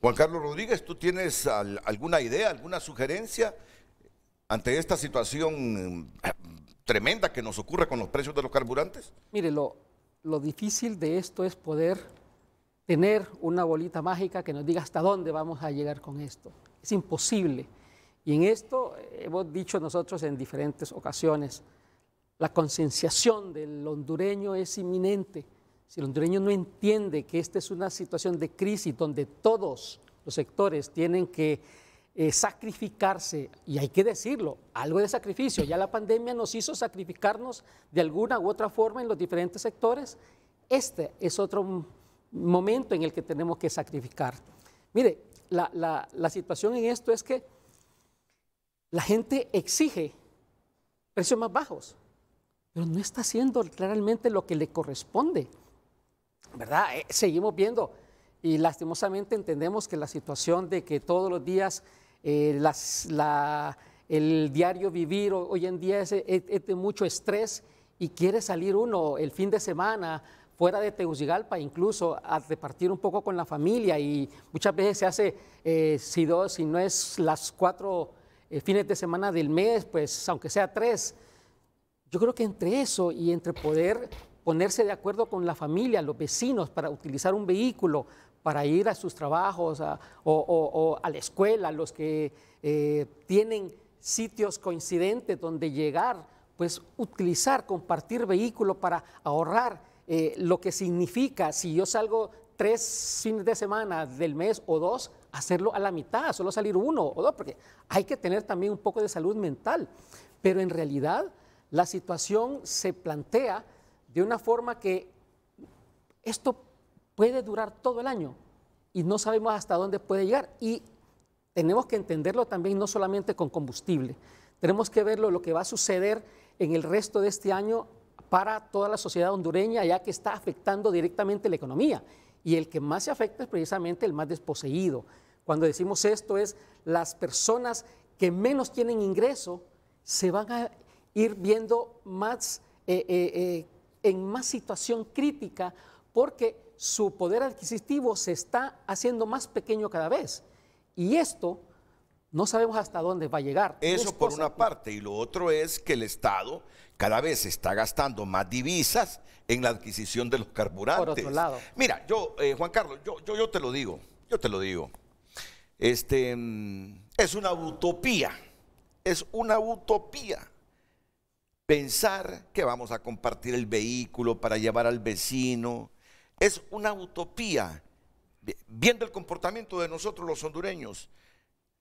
Juan Carlos Rodríguez, ¿tú tienes alguna idea, alguna sugerencia ante esta situación tremenda que nos ocurre con los precios de los carburantes? Mire, lo difícil de esto es poder tener una bolita mágica que nos diga hasta dónde vamos a llegar con esto. Es imposible. Y en esto hemos dicho nosotros en diferentes ocasiones, la concienciación del hondureño es inminente. Si el hondureño no entiende que esta es una situación de crisis donde todos los sectores tienen que sacrificarse, y hay que decirlo, algo de sacrificio, ya la pandemia nos hizo sacrificarnos de alguna u otra forma en los diferentes sectores, este es otro momento en el que tenemos que sacrificar. Mire, la situación en esto es que la gente exige precios más bajos, pero no está haciendo realmente lo que le corresponde, ¿verdad? Seguimos viendo y lastimosamente entendemos que la situación de que todos los días el diario vivir hoy en día es de mucho estrés y quiere salir uno el fin de semana fuera de Tegucigalpa, incluso a repartir un poco con la familia y muchas veces se hace, si no es las 4 fines de semana del mes, pues aunque sea 3. Yo creo que entre eso y entre poder ponerse de acuerdo con la familia, los vecinos, para utilizar un vehículo, para ir a sus trabajos o a la escuela, los que tienen sitios coincidentes donde llegar, pues utilizar, compartir vehículo para ahorrar lo que significa, si yo salgo 3 fines de semana del mes o 2, hacerlo a la mitad, solo salir 1 o 2, porque hay que tener también un poco de salud mental. Pero en realidad la situación se plantea de una forma que esto puede durar todo el año y no sabemos hasta dónde puede llegar. Y tenemos que entenderlo también no solamente con combustible, tenemos que verlo lo que va a suceder en el resto de este año para toda la sociedad hondureña, ya que está afectando directamente la economía. Y el que más se afecta es precisamente el más desposeído. Cuando decimos esto es las personas que menos tienen ingreso se van a ir viendo más en más situación crítica porque su poder adquisitivo se está haciendo más pequeño cada vez. Y esto no sabemos hasta dónde va a llegar. Eso por una parte. Y lo otro es que el Estado cada vez está gastando más divisas en la adquisición de los carburantes. Por otro lado. Mira, Juan Carlos, yo te lo digo. Es una utopía. Es una utopía pensar que vamos a compartir el vehículo para llevar al vecino. Es una utopía. Viendo el comportamiento de nosotros los hondureños,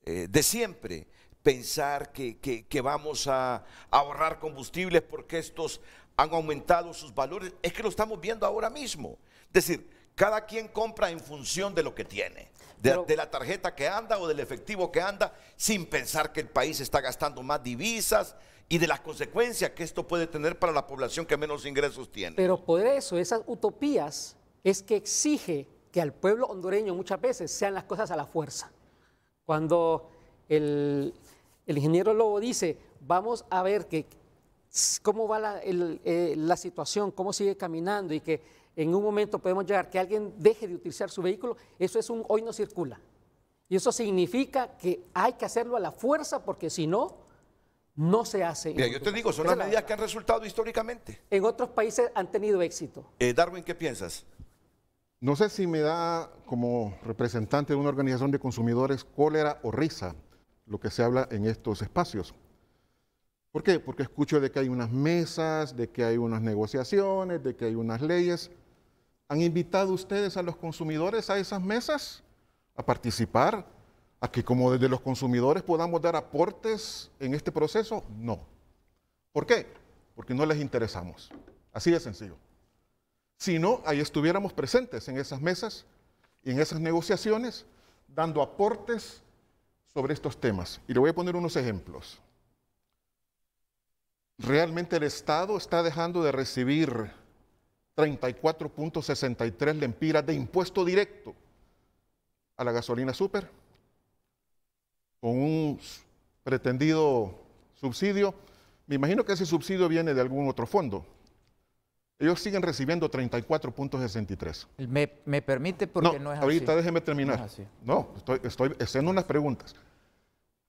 de siempre, pensar que vamos a ahorrar combustibles porque estos han aumentado sus valores, es que lo estamos viendo ahora mismo. Es decir, cada quien compra en función de lo que tiene, de la tarjeta que anda o del efectivo que anda, sin pensar que el país está gastando más divisas y de las consecuencias que esto puede tener para la población que menos ingresos tiene. Pero por eso, esas utopías es que exige que al pueblo hondureño muchas veces sean las cosas a la fuerza. Cuando el ingeniero Lobo dice, vamos a ver cómo va la situación, cómo sigue caminando y que en un momento podemos llegar que alguien deje de utilizar su vehículo, eso es un hoy no circula. Y eso significa que hay que hacerlo a la fuerza porque si no, no se hace. Mira, yo te digo, son las medidas que han resultado históricamente. En otros países han tenido éxito. Darwin, ¿qué piensas? No sé si me da como representante de una organización de consumidores cólera o risa lo que se habla en estos espacios. ¿Por qué? Porque escucho de que hay unas mesas, de que hay unas negociaciones, de que hay unas leyes. ¿Han invitado ustedes a los consumidores a esas mesas a participar? ¿A que como desde los consumidores podamos dar aportes en este proceso? No. ¿Por qué? Porque no les interesamos. Así de sencillo. Si no, ahí estuviéramos presentes en esas mesas y en esas negociaciones, dando aportes sobre estos temas. Y le voy a poner unos ejemplos. Realmente el Estado está dejando de recibir 34.63 lempiras de impuesto directo a la gasolina súper, con un pretendido subsidio. Me imagino que ese subsidio viene de algún otro fondo. Ellos siguen recibiendo 34.63. Me permite porque no es así. Ahorita déjeme terminar. No es así. No, estoy haciendo unas preguntas.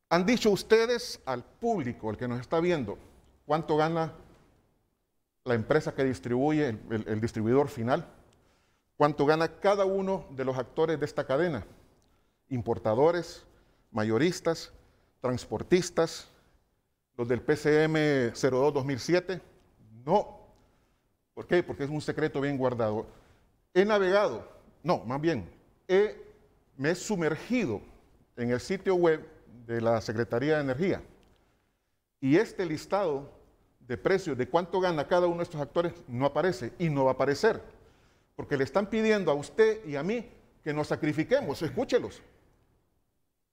¿Han dicho ustedes al público, el que nos está viendo, cuánto gana la empresa que distribuye, el distribuidor final? ¿Cuánto gana cada uno de los actores de esta cadena? Importadores, mayoristas, transportistas, los del PCM 02-2007. No. ¿Por qué? Porque es un secreto bien guardado. He navegado, no, más bien, me he sumergido en el sitio web de la Secretaría de Energía y este listado de precios de cuánto gana cada uno de estos actores no aparece y no va a aparecer, porque le están pidiendo a usted y a mí que nos sacrifiquemos, escúchelos,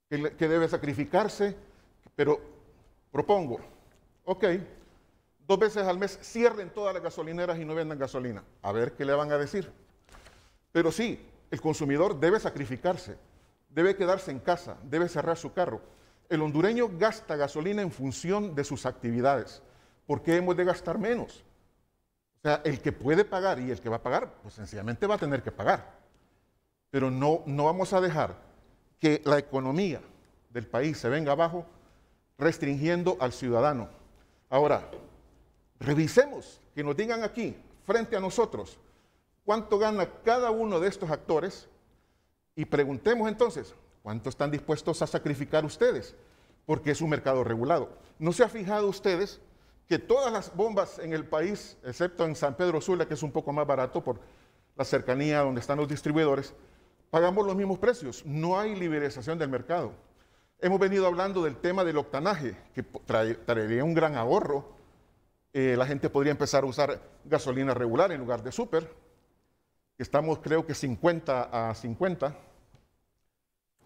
que debe sacrificarse, pero propongo, ok, 2 veces al mes cierren todas las gasolineras y no vendan gasolina. A ver qué le van a decir. Pero sí, el consumidor debe sacrificarse, debe quedarse en casa, debe cerrar su carro. El hondureño gasta gasolina en función de sus actividades. ¿Por qué hemos de gastar menos? O sea, el que puede pagar y el que va a pagar, pues sencillamente va a tener que pagar. Pero no vamos a dejar que la economía del país se venga abajo restringiendo al ciudadano. Ahora, revisemos, que nos digan aquí, frente a nosotros, cuánto gana cada uno de estos actores y preguntemos entonces, ¿cuánto están dispuestos a sacrificar ustedes? Porque es un mercado regulado. ¿No se ha fijado ustedes que todas las bombas en el país, excepto en San Pedro Sula, que es un poco más barato por la cercanía donde están los distribuidores, pagamos los mismos precios? No hay liberalización del mercado. Hemos venido hablando del tema del octanaje, que traería un gran ahorro. La gente podría empezar a usar gasolina regular en lugar de súper. Estamos creo que 50 a 50.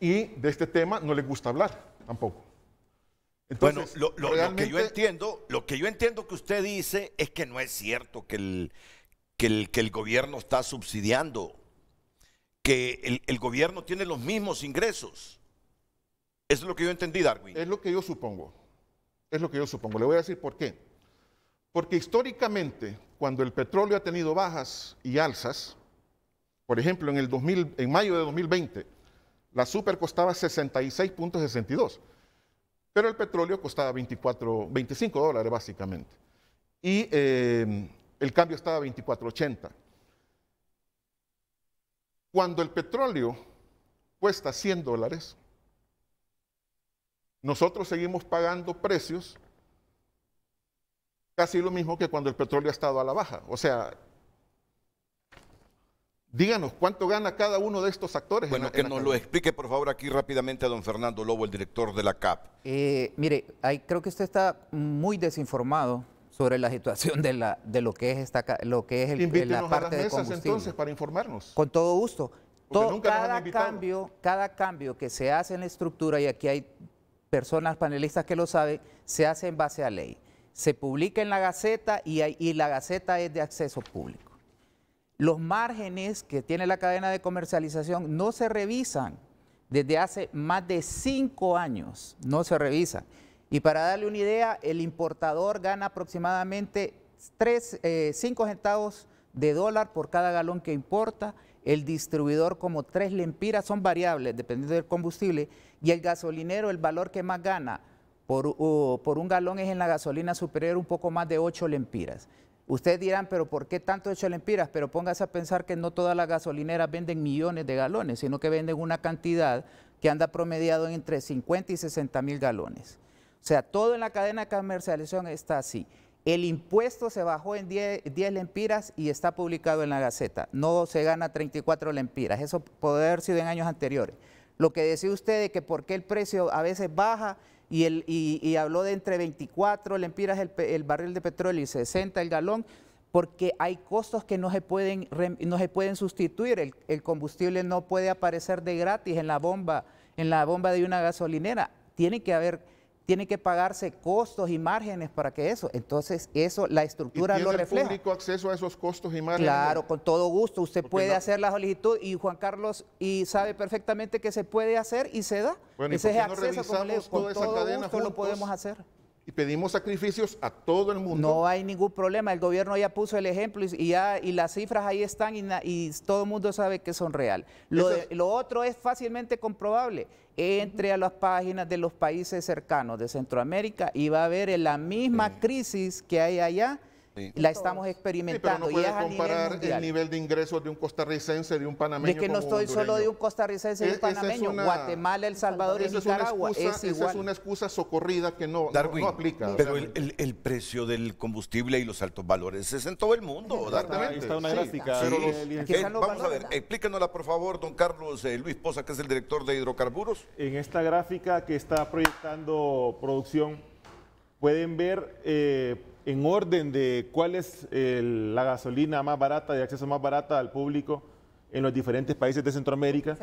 Y de este tema no les gusta hablar tampoco. Entonces, bueno, lo que yo entiendo que usted dice es que no es cierto que el gobierno está subsidiando, que el gobierno tiene los mismos ingresos. Eso es lo que yo entendí, Darwin. Es lo que yo supongo. Es lo que yo supongo. Le voy a decir por qué. Porque históricamente, cuando el petróleo ha tenido bajas y alzas, por ejemplo, en mayo de 2020, la super costaba 66.62, pero el petróleo costaba 25 dólares básicamente. Y el cambio estaba a 24.80. Cuando el petróleo cuesta 100 dólares, nosotros seguimos pagando precios casi lo mismo que cuando el petróleo ha estado a la baja. O sea, díganos, ¿cuánto gana cada uno de estos actores? Bueno, que nos lo explique, por favor, aquí rápidamente a don Fernando Lobo, el director de la CAP. Mire, creo que usted está muy desinformado sobre la situación de lo que es la parte de combustible. Entonces para informarnos. Con todo gusto. Cada cambio que se hace en la estructura, y aquí hay personas panelistas que lo saben, se hace en base a ley. Se publica en la Gaceta y la Gaceta es de acceso público. Los márgenes que tiene la cadena de comercialización no se revisan desde hace más de 5 años, no se revisan. Y para darle una idea, el importador gana aproximadamente 5 centavos de dólar por cada galón que importa, el distribuidor como 3 lempiras, son variables dependiendo del combustible, y el gasolinero, el valor que más gana por un galón es en la gasolina superior un poco más de 8 lempiras. Ustedes dirán, pero ¿por qué tanto 8 lempiras? Pero póngase a pensar que no todas las gasolineras venden millones de galones, sino que venden una cantidad que anda promediado entre 50 y 60 mil galones. O sea, todo en la cadena de comercialización está así. El impuesto se bajó en 10 lempiras y está publicado en la Gaceta. No se gana 34 lempiras. Eso puede haber sido en años anteriores. Lo que decía usted de que por qué el precio a veces baja y habló de entre 24 lempiras el barril de petróleo y 60 el galón, porque hay costos que no se pueden sustituir. El combustible no puede aparecer de gratis en la bomba de una gasolinera. Tiene que pagarse costos y márgenes para que eso. Entonces, eso, la estructura lo refleja. ¿Tiene el público acceso a esos costos y márgenes? Claro, con todo gusto. Usted puede hacer la solicitud y Juan Carlos sabe perfectamente que se puede hacer y se da. Bueno, ese es no acceso, como le digo, con todo gusto lo podemos hacer. Y pedimos sacrificios a todo el mundo. No hay ningún problema, el gobierno ya puso el ejemplo y las cifras ahí están y todo el mundo sabe que son real. Lo otro es fácilmente comprobable. Entre a las páginas de los países cercanos de Centroamérica y va a ver la misma crisis que hay allá. La estamos experimentando. Sí, pero no puede y es comparar a nivel el nivel de ingresos de un costarricense, de un panameño. De que no estoy solo de un costarricense y un panameño. Guatemala, El Salvador y Nicaragua es igual. Esa es una excusa socorrida que no aplica. Pero el precio del combustible y los altos valores es en todo el mundo. Ahí está una gráfica. Vamos a ver, explícanosla por favor, don Carlos Luis Poza, que es el director de hidrocarburos. En esta gráfica que está proyectando producción, pueden ver en orden de cuál es la gasolina más barata, de acceso más barata al público en los diferentes países de Centroamérica,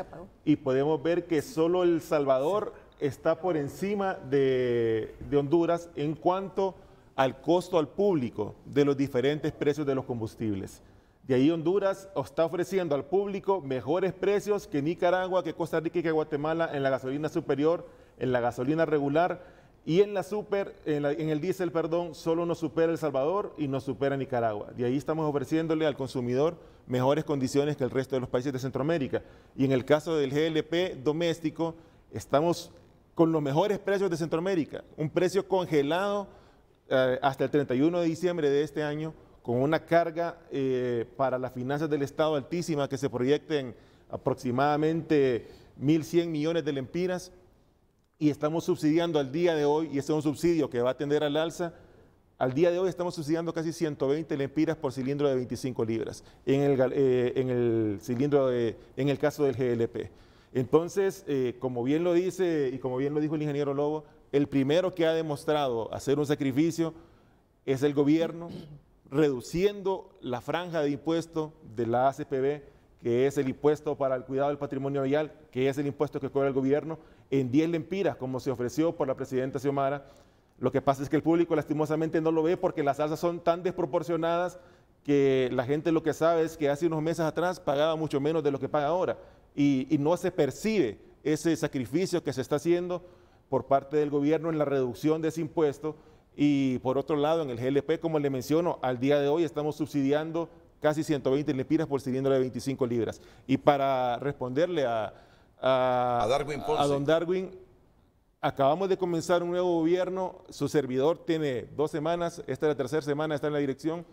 y podemos ver que solo El Salvador está por encima de Honduras en cuanto al costo al público de los diferentes precios de los combustibles. De ahí Honduras está ofreciendo al público mejores precios que Nicaragua, que Costa Rica y que Guatemala en la gasolina superior, en la gasolina regular. Y en el diésel, solo nos supera El Salvador y nos supera Nicaragua. De ahí estamos ofreciéndole al consumidor mejores condiciones que el resto de los países de Centroamérica. Y en el caso del GLP doméstico, estamos con los mejores precios de Centroamérica. Un precio congelado hasta el 31 de diciembre de este año, con una carga para las finanzas del Estado altísima que se proyecta en aproximadamente 1.100 millones de lempiras. Y estamos subsidiando al día de hoy, y este es un subsidio que va a tender al alza, al día de hoy estamos subsidiando casi 120 lempiras por cilindro de 25 libras en el caso del GLP. Entonces, como bien lo dice y como bien lo dijo el ingeniero Lobo, el primero que ha demostrado hacer un sacrificio es el gobierno, reduciendo la franja de impuesto de la ACPB, que es el impuesto para el cuidado del patrimonio vial, que es el impuesto que cobra el gobierno, en 10 lempiras, como se ofreció por la presidenta Xiomara. Lo que pasa es que el público lastimosamente no lo ve porque las alzas son tan desproporcionadas que la gente lo que sabe es que hace unos meses atrás pagaba mucho menos de lo que paga ahora y no se percibe ese sacrificio que se está haciendo por parte del gobierno en la reducción de ese impuesto. Y por otro lado, en el GLP, como le menciono, al día de hoy estamos subsidiando casi 120 lempiras por cilindro de 25 libras. Y para responderle a don Darwin, acabamos de comenzar un nuevo gobierno, su servidor tiene 2 semanas, esta es la 3ª semana, está en la dirección,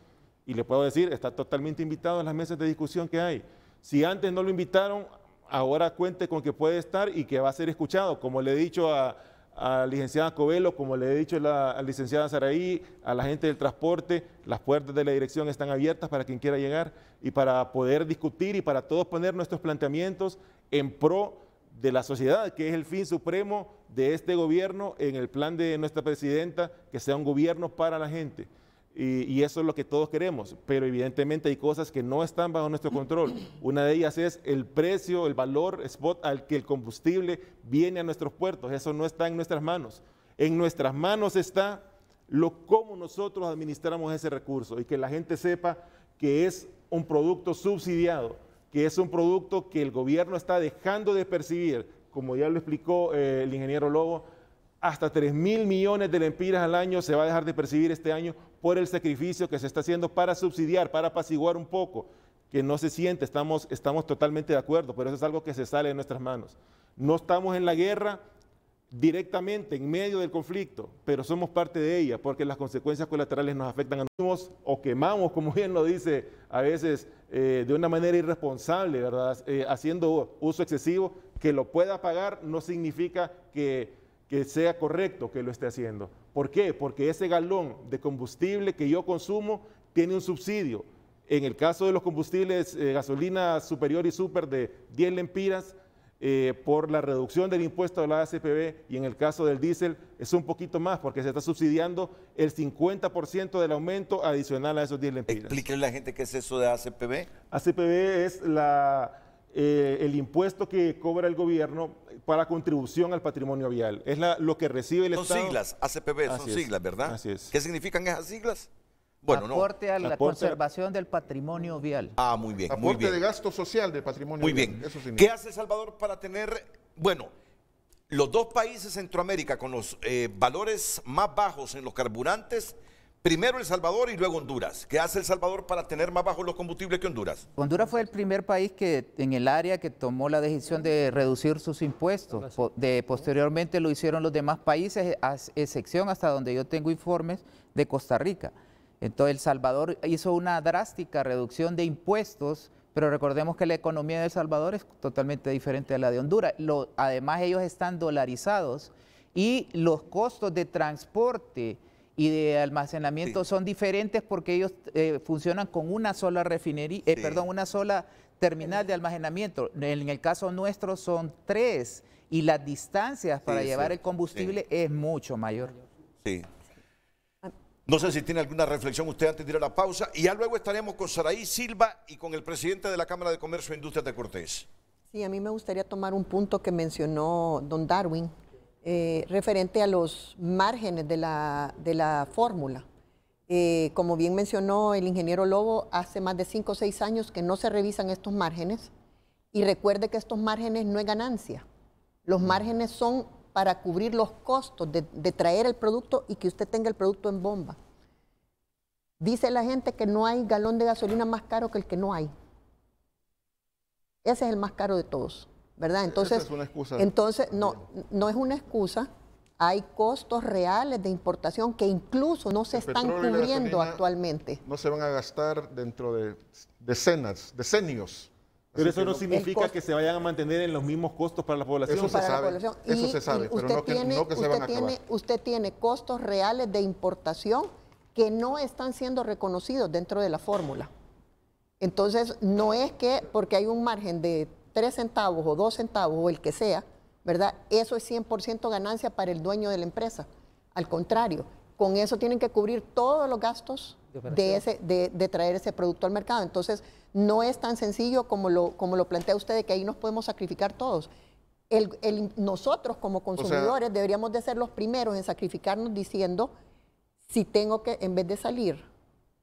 y le puedo decir, está totalmente invitado a las mesas de discusión que hay. Si antes no lo invitaron, ahora cuente con que puede estar y que va a ser escuchado, como le he dicho a la licenciada Covelo, como le he dicho a la licenciada Saraí, a la gente del transporte, las puertas de la dirección están abiertas para quien quiera llegar y para poder discutir y para todos poner nuestros planteamientos en pro de la sociedad, que es el fin supremo de este gobierno en el plan de nuestra presidenta, que sea un gobierno para la gente. Y eso es lo que todos queremos, pero evidentemente hay cosas que no están bajo nuestro control. Una de ellas es el precio, el valor spot al que el combustible viene a nuestros puertos. Eso no está en nuestras manos. En nuestras manos está cómo nosotros administramos ese recurso y que la gente sepa que es un producto subsidiado, que es un producto que el gobierno está dejando de percibir, como ya lo explicó el ingeniero Lobo, hasta 3.000 millones de lempiras al año se va a dejar de percibir este año por el sacrificio que se está haciendo para subsidiar, para apaciguar un poco, que no se siente, estamos totalmente de acuerdo, pero eso es algo que se sale de nuestras manos. No estamos en la guerra directamente, en medio del conflicto, pero somos parte de ella, porque las consecuencias colaterales nos afectan a nosotros, o quemamos, como bien lo dice, a veces de una manera irresponsable, ¿verdad? Haciendo uso excesivo, que lo pueda pagar no significa que sea correcto que lo esté haciendo. ¿Por qué? Porque ese galón de combustible que yo consumo tiene un subsidio. En el caso de los combustibles, gasolina superior y super de 10 lempiras, por la reducción del impuesto de la ACPB, y en el caso del diésel es un poquito más porque se está subsidiando el 50% del aumento adicional a esos 10 lempiras. Explíquenle a la gente qué es eso de ACPB. ACPB es el impuesto que cobra el gobierno para contribución al patrimonio vial. Es lo que recibe el Estado. Son siglas, ACPB, son siglas, ¿verdad? Así es. ¿Qué significan esas siglas? Bueno, aporte a la conservación del patrimonio vial. Ah, muy bien. Aporte muy bien. de gasto social del patrimonio muy vial. Bien. Eso significa. ¿Qué hace El Salvador para tener, bueno, los dos países de Centroamérica con los valores más bajos en los carburantes? Primero El Salvador y luego Honduras. ¿Qué hace El Salvador para tener más bajos los combustibles que Honduras? Honduras fue el primer país que en el área que tomó la decisión de reducir sus impuestos. Posteriormente lo hicieron los demás países, a excepción hasta donde yo tengo informes de Costa Rica. Entonces El Salvador hizo una drástica reducción de impuestos, pero recordemos que la economía de El Salvador es totalmente diferente a la de Honduras. Además ellos están dolarizados y los costos de transporte y de almacenamiento son diferentes porque ellos funcionan con una sola refinería, una sola terminal de almacenamiento. En el caso nuestro son 3 y las distancias para llevar el combustible es mucho mayor. Sí. No sé si tiene alguna reflexión usted antes de ir a la pausa, y ya luego estaremos con Saraí Silva y con el presidente de la Cámara de Comercio e Industrias de Cortés. Sí, a mí me gustaría tomar un punto que mencionó don Darwin, referente a los márgenes de la fórmula. Como bien mencionó el ingeniero Lobo, hace más de 5 o 6 años que no se revisan estos márgenes, y recuerde que estos márgenes no es ganancia. Los márgenes son para cubrir los costos de traer el producto y que usted tenga el producto en bomba. Dice la gente que no hay galón de gasolina más caro que el que no hay. Ese es el más caro de todos, ¿verdad? Entonces, esa es una excusa. Entonces no es una excusa. Hay costos reales de importación que incluso no se están cubriendo actualmente. No se van a gastar dentro de decenios. Pero eso no significa que se vayan a mantener en los mismos costos para la población. Eso se sabe, eso se sabe, pero no que se van a acabar. Usted tiene costos reales de importación que no están siendo reconocidos dentro de la fórmula. Entonces, no es que porque hay un margen de 3 centavos o 2 centavos o el que sea, ¿verdad? Eso es 100% ganancia para el dueño de la empresa. Al contrario, con eso tienen que cubrir todos los gastos de traer ese producto al mercado. Entonces, no es tan sencillo como lo plantea usted, de que ahí nos podemos sacrificar todos. Nosotros como consumidores deberíamos de ser los primeros en sacrificarnos diciendo, si tengo que, en vez de salir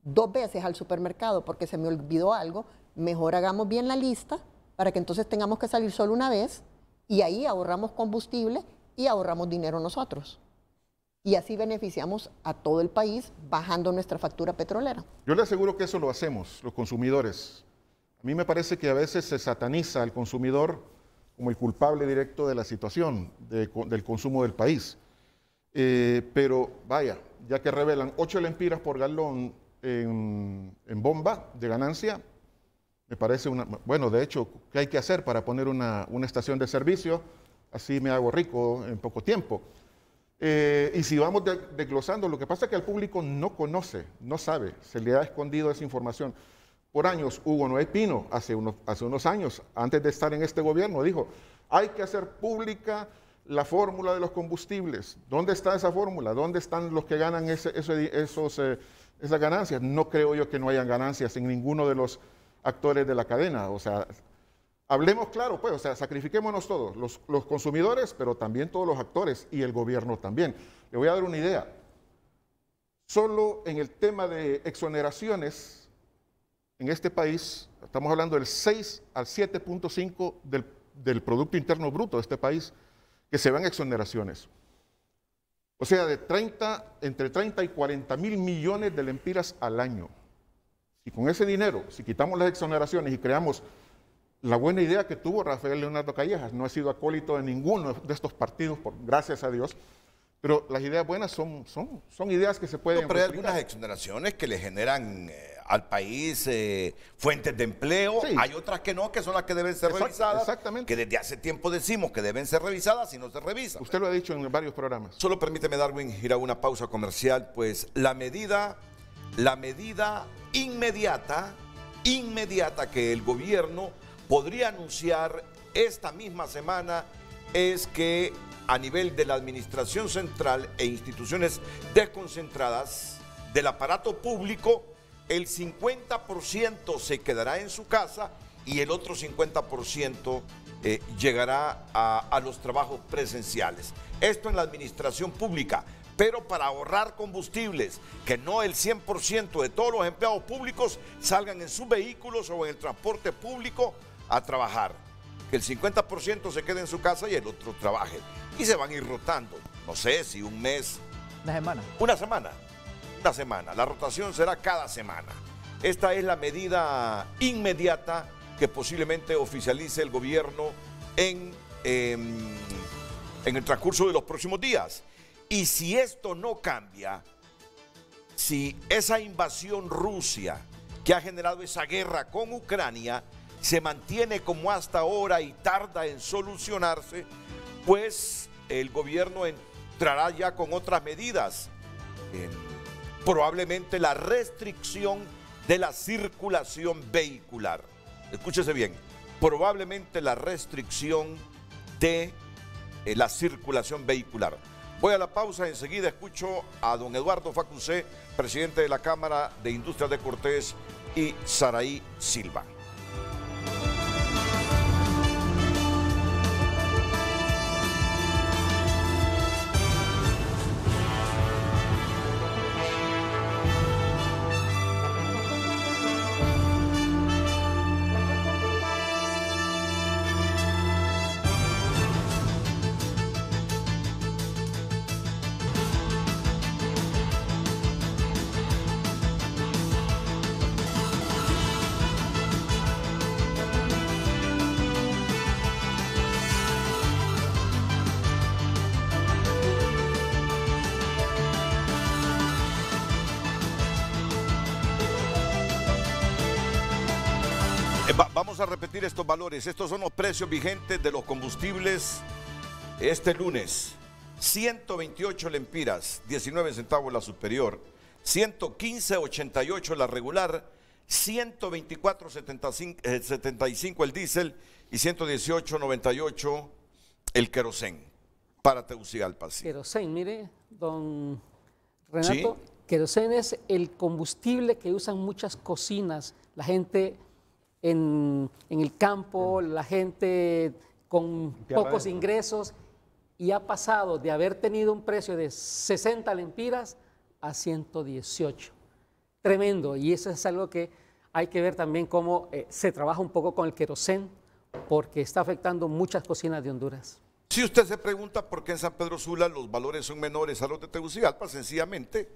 2 veces al supermercado porque se me olvidó algo, mejor hagamos bien la lista para que entonces tengamos que salir solo una vez, y ahí ahorramos combustible y ahorramos dinero nosotros. Y así beneficiamos a todo el país bajando nuestra factura petrolera. Yo le aseguro que eso lo hacemos, los consumidores. A mí me parece que a veces se sataniza al consumidor como el culpable directo de la situación del consumo del país. Pero vaya, ya que revelan 8 lempiras por galón en bomba de ganancia, me parece bueno, de hecho, ¿qué hay que hacer para poner una estación de servicio? Así me hago rico en poco tiempo. Y si vamos desglosando, lo que pasa es que el público no conoce, no sabe, se le ha escondido esa información. Por años, Hugo Noé Pino, hace unos años, antes de estar en este gobierno, dijo, hay que hacer pública la fórmula de los combustibles. ¿Dónde está esa fórmula? ¿Dónde están los que ganan esas ganancias? No creo yo que no hayan ganancias en ninguno de los actores de la cadena. O sea, hablemos claro, pues, o sea, sacrifiquémonos todos, los consumidores, pero también todos los actores y el gobierno también. Le voy a dar una idea. Solo en el tema de exoneraciones, en este país, estamos hablando del 6 al 7.5 del Producto Interno Bruto de este país, que se van exoneraciones. O sea, entre 30 y 40 mil millones de lempiras al año. Y con ese dinero, si quitamos las exoneraciones y creamos la buena idea que tuvo Rafael Leonardo Callejas, no he sido acólito de ninguno de estos partidos, gracias a Dios, pero las ideas buenas son ideas que se pueden... No, pero hay algunas exoneraciones que le generan al país fuentes de empleo, sí. Hay otras que no, que son las que deben ser revisadas, exactamente. Que desde hace tiempo decimos que deben ser revisadas y no se revisan. Usted lo ha dicho en varios programas. Solo permíteme, Darwin, ir a una pausa comercial, pues la medida inmediata que el gobierno podría anunciar esta misma semana es que a nivel de la administración central e instituciones desconcentradas del aparato público, el 50% se quedará en su casa y el otro 50% llegará a los trabajos presenciales. Esto en la administración pública, pero para ahorrar combustibles, que no el 100% de todos los empleados públicos salgan en sus vehículos o en el transporte público a trabajar. Que el 50% se quede en su casa y el otro trabaje. Y se van a ir rotando, no sé si un mes. Una semana. La rotación será cada semana. Esta es la medida inmediata que posiblemente oficialice el gobierno en el transcurso de los próximos días. Y si esto no cambia, si esa invasión Rusia que ha generado esa guerra con Ucrania se mantiene como hasta ahora y tarda en solucionarse, pues el gobierno entrará ya con otras medidas. Probablemente la restricción de la circulación vehicular. Escúchese bien, probablemente la restricción de la circulación vehicular. Voy a la pausa, enseguida escucho a don Eduardo Facusé, presidente de la Cámara de Industrias de Cortés, y Saraí Silva. Vamos a repetir estos valores. Estos son los precios vigentes de los combustibles este lunes. 128 lempiras, 19 centavos la superior, 115.88 la regular, 124.75 el diésel y 118.98 el querosén para Tegucigalpa. Sí. Querosén, mire, don Renato, ¿sí? Querosén es el combustible que usan muchas cocinas, la gente en el campo, la gente con pocos ingresos, y ha pasado de haber tenido un precio de 60 lempiras a 118. Tremendo, y eso es algo que hay que ver también cómo se trabaja un poco con el querosén, porque está afectando muchas cocinas de Honduras. Si usted se pregunta por qué en San Pedro Sula los valores son menores a los de Tegucigalpa, sencillamente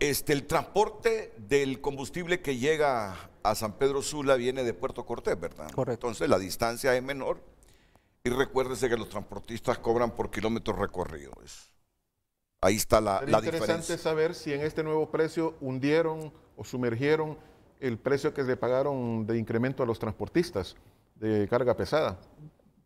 el transporte del combustible que llega a San Pedro Sula viene de Puerto Cortés, ¿verdad? Correcto. Entonces la distancia es menor y recuérdese que los transportistas cobran por kilómetros recorridos. Ahí está la diferencia. Es interesante saber si en este nuevo precio hundieron o sumergieron el precio que le pagaron de incremento a los transportistas de carga pesada.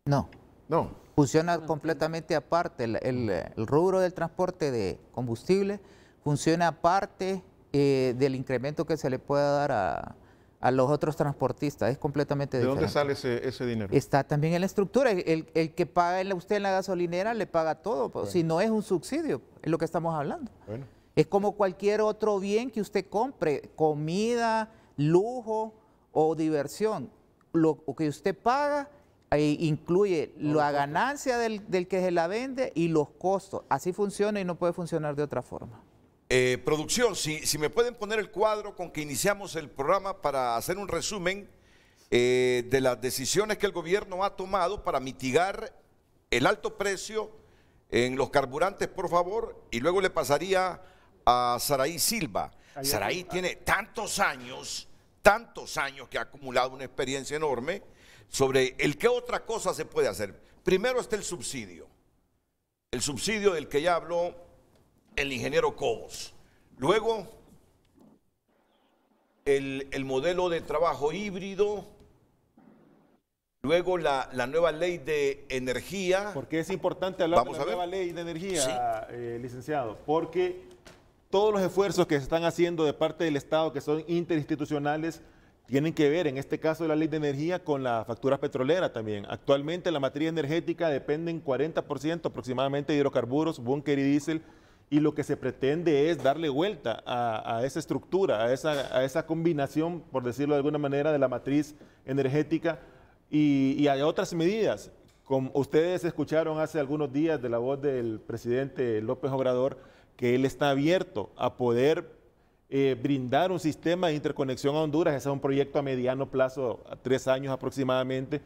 No. No. Funciona completamente aparte. El rubro del transporte de combustible funciona aparte del incremento que se le pueda dar a los otros transportistas. Es completamente diferente. ¿De dónde sale ese dinero? Está también en la estructura. El que paga usted en la gasolinera le paga todo. Bueno. Si no es un subsidio, es lo que estamos hablando. Bueno. Es como cualquier otro bien que usted compre, comida, lujo o diversión. Lo que usted paga incluye la ganancia del que se la vende y los costos. Así funciona y no puede funcionar de otra forma. Producción, si me pueden poner el cuadro con que iniciamos el programa para hacer un resumen de las decisiones que el gobierno ha tomado para mitigar el alto precio en los carburantes, por favor, y luego le pasaría a Saraí Silva. Saraí tiene tantos años que ha acumulado una experiencia enorme sobre el qué otra cosa se puede hacer. Primero está el subsidio del que ya habló el ingeniero Cobos. Luego, el modelo de trabajo híbrido. Luego la nueva ley de energía. Porque es importante hablar de la nueva ley de energía, licenciado, porque todos los esfuerzos que se están haciendo de parte del Estado, que son interinstitucionales, tienen que ver, en este caso de la ley de energía, con la factura petrolera también. Actualmente la materia energética depende en 40% aproximadamente de hidrocarburos, búnker y diésel, y lo que se pretende es darle vuelta a esa estructura, a esa combinación, por decirlo de alguna manera, de la matriz energética. Y hay otras medidas, como ustedes escucharon hace algunos días de la voz del presidente López Obrador, que él está abierto a poder brindar un sistema de interconexión a Honduras. Ese es un proyecto a mediano plazo, a 3 años aproximadamente,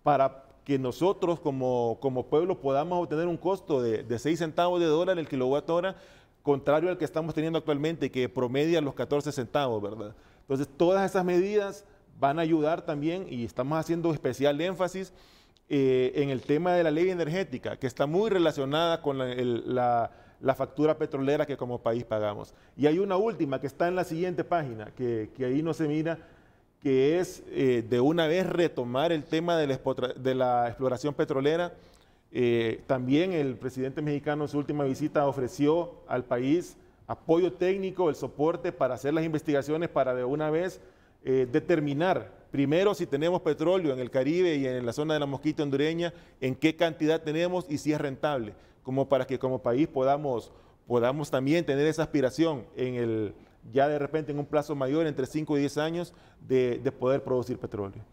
para que nosotros como pueblo podamos obtener un costo de 6 centavos de dólar el kilowatt hora, contrario al que estamos teniendo actualmente, que promedia los 14 centavos, ¿verdad? Entonces, todas esas medidas van a ayudar también, y estamos haciendo especial énfasis en el tema de la ley energética, que está muy relacionada con la factura petrolera que como país pagamos. Y hay una última que está en la siguiente página, que ahí no se mira, que es de una vez retomar el tema de la exploración petrolera. También el presidente mexicano en su última visita ofreció al país apoyo técnico, el soporte para hacer las investigaciones, para de una vez determinar primero si tenemos petróleo en el Caribe y en la zona de la Mosquita hondureña, en qué cantidad tenemos y si es rentable, como para que como país podamos también tener esa aspiración ya de repente en un plazo mayor, entre 5 y 10 años, de poder producir petróleo.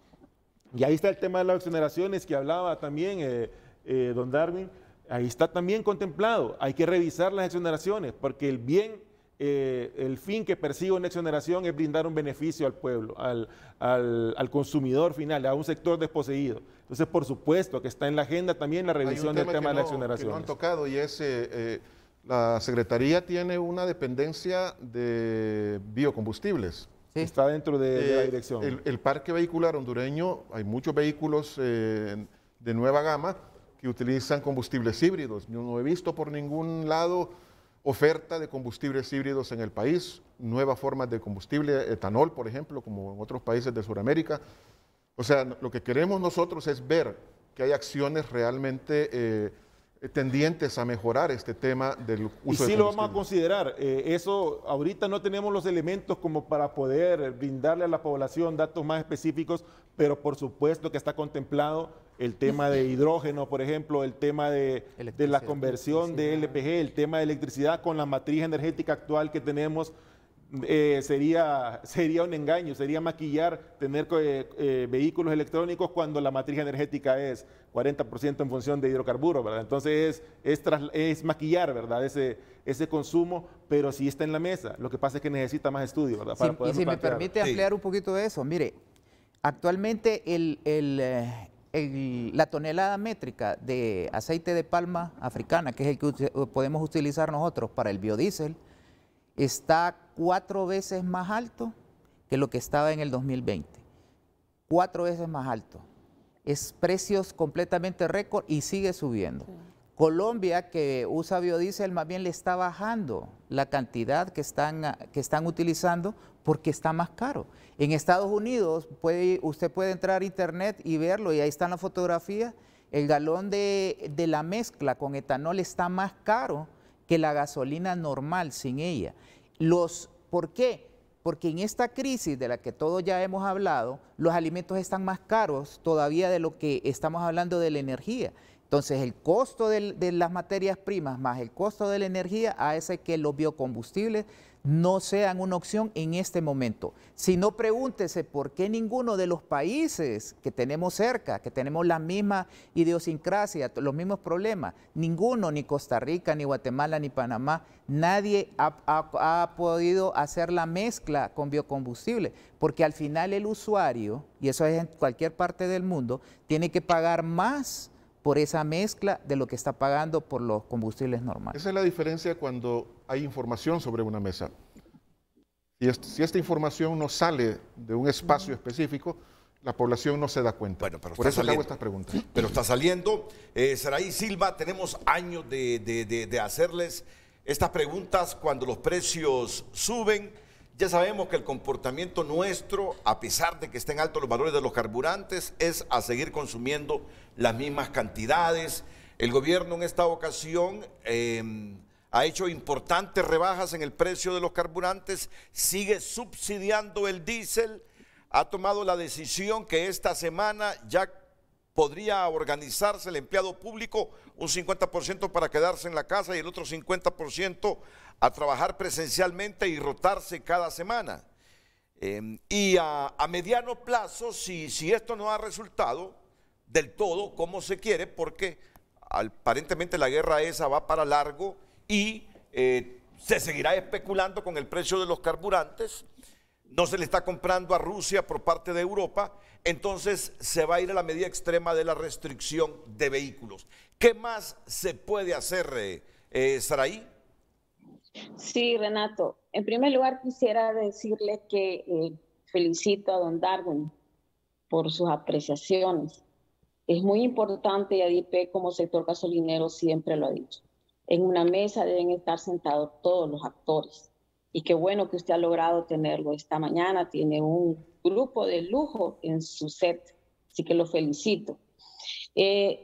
Y ahí está el tema de las exoneraciones que hablaba también don Darwin. Ahí está también contemplado. Hay que revisar las exoneraciones porque el fin que persigue una exoneración es brindar un beneficio al pueblo, al consumidor final, a un sector desposeído. Entonces, por supuesto que está en la agenda también la revisión del tema de la exoneración. Que no han tocado, y es la Secretaría tiene una dependencia de biocombustibles. Sí. Está dentro de la dirección. El parque vehicular hondureño, hay muchos vehículos de nueva gama que utilizan combustibles híbridos. Yo no he visto por ningún lado oferta de combustibles híbridos en el país, nuevas formas de combustible, etanol, por ejemplo, como en otros países de Sudamérica. O sea, lo que queremos nosotros es ver que hay acciones realmente tendientes a mejorar este tema del uso de combustible. Y sí lo vamos a considerar. Eso, ahorita no tenemos los elementos como para poder brindarle a la población datos más específicos, pero por supuesto que está contemplado el tema de hidrógeno, por ejemplo, el tema de la conversión de LPG, el tema de electricidad con la matriz energética actual que tenemos. Sería un engaño, sería maquillar tener vehículos electrónicos cuando la matriz energética es 40% en función de hidrocarburos, ¿verdad? Entonces es maquillar, ¿verdad? Ese consumo, pero sí está en la mesa. Lo que pasa es que necesita más estudio, ¿verdad? Y si me permite ampliar un poquito de eso, mire, actualmente la tonelada métrica de aceite de palma africana, que es el que podemos utilizar nosotros para el biodiesel, está 4 veces más alto que lo que estaba en el 2020. 4 veces más alto. Es precios completamente récord y sigue subiendo. Sí. Colombia, que usa biodiesel, más bien le está bajando la cantidad que están utilizando porque está más caro. En Estados Unidos usted puede entrar a internet y verlo, y ahí están las fotografías. El galón de la mezcla con etanol está más caro que la gasolina normal sin ella. ¿Por qué? Porque en esta crisis de la que todos ya hemos hablado, los alimentos están más caros todavía de lo que estamos hablando de la energía. Entonces, el costo de las materias primas más el costo de la energía hace que los biocombustibles no sean una opción en este momento. Si no, pregúntese por qué ninguno de los países que tenemos cerca, que tenemos la misma idiosincrasia, los mismos problemas, ninguno, ni Costa Rica, ni Guatemala, ni Panamá, nadie ha podido hacer la mezcla con biocombustible, porque al final el usuario, y eso es en cualquier parte del mundo, tiene que pagar más por esa mezcla de lo que está pagando por los combustibles normales. Esa es la diferencia cuando hay información sobre una mesa. Si esta información no sale de un espacio específico, la población no se da cuenta. Bueno, pero por eso saliendo hago estas preguntas. Pero está saliendo. Saraí Silva, tenemos años de hacerles estas preguntas cuando los precios suben. Ya sabemos que el comportamiento nuestro, a pesar de que estén altos los valores de los carburantes, es a seguir consumiendo las mismas cantidades. El gobierno en esta ocasión ha hecho importantes rebajas en el precio de los carburantes, sigue subsidiando el diésel, ha tomado la decisión que esta semana ya podría organizarse el empleado público un 50% para quedarse en la casa y el otro 50% a trabajar presencialmente y rotarse cada semana. Y a mediano plazo, si esto no ha resultado del todo como se quiere, porque aparentemente la guerra esa va para largo y se seguirá especulando con el precio de los carburantes, no se le está comprando a Rusia por parte de Europa, entonces se va a ir a la medida extrema de la restricción de vehículos. ¿Qué más se puede hacer, Saraí? Sí, Renato. En primer lugar, quisiera decirle que felicito a don Darwin por sus apreciaciones. Es muy importante, y ADIPE como sector gasolinero siempre lo ha dicho. En una mesa deben estar sentados todos los actores. Y qué bueno que usted ha logrado tenerlo esta mañana. Tiene un grupo de lujo en su set, así que lo felicito.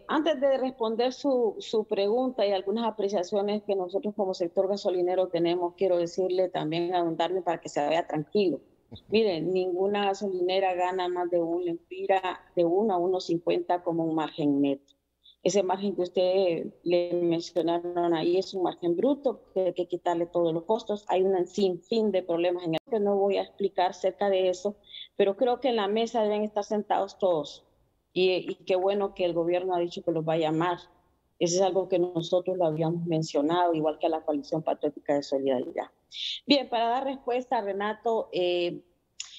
Antes de responder su pregunta y algunas apreciaciones que nosotros como sector gasolinero tenemos, quiero decirle también a don Darwin para que se vaya tranquilo. Miren, ninguna gasolinera gana más de un lempira de 1 a 1.50 como un margen neto. Ese margen que usted le mencionaron ahí es un margen bruto, que hay que quitarle todos los costos. Hay un sinfín de problemas en el que no voy a explicar acerca de eso, pero creo que en la mesa deben estar sentados todos. Y qué bueno que el gobierno ha dicho que los va a llamar. Eso es algo que nosotros lo habíamos mencionado, igual que a la Coalición Patriótica de Solidaridad. Bien, para dar respuesta, Renato,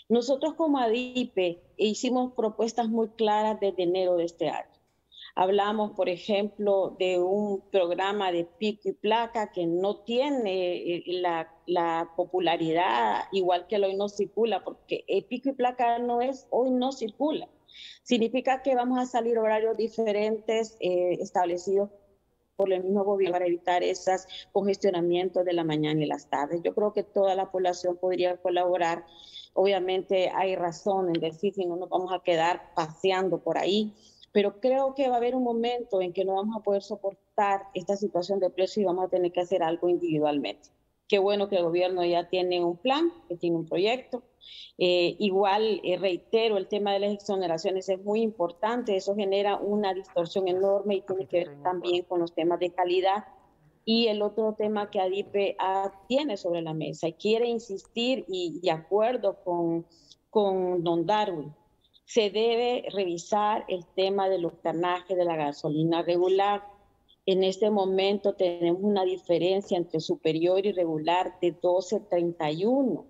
nosotros como ADIPE hicimos propuestas muy claras desde enero de este año. Hablamos, por ejemplo, de un programa de pico y placa que no tiene la popularidad, igual que el hoy no circula, porque el pico y placa no es hoy no circula. Significa que vamos a salir horarios diferentes establecidos por el mismo gobierno para evitar esos congestionamientos de la mañana y las tardes. Yo creo que toda la población podría colaborar. Obviamente hay razón en decir si no nos vamos a quedar paseando por ahí, pero creo que va a haber un momento en que no vamos a poder soportar esta situación de precio y vamos a tener que hacer algo individualmente. Qué bueno que el gobierno ya tiene un plan, que tiene un proyecto. Igual, reitero, el tema de las exoneraciones es muy importante, eso genera una distorsión enorme y tiene que ver también con los temas de calidad. Y el otro tema que ADIPE tiene sobre la mesa y quiere insistir, y de acuerdo con don Darwin, se debe revisar el tema del octanaje de la gasolina regular. En este momento tenemos una diferencia entre superior y regular de 12.31.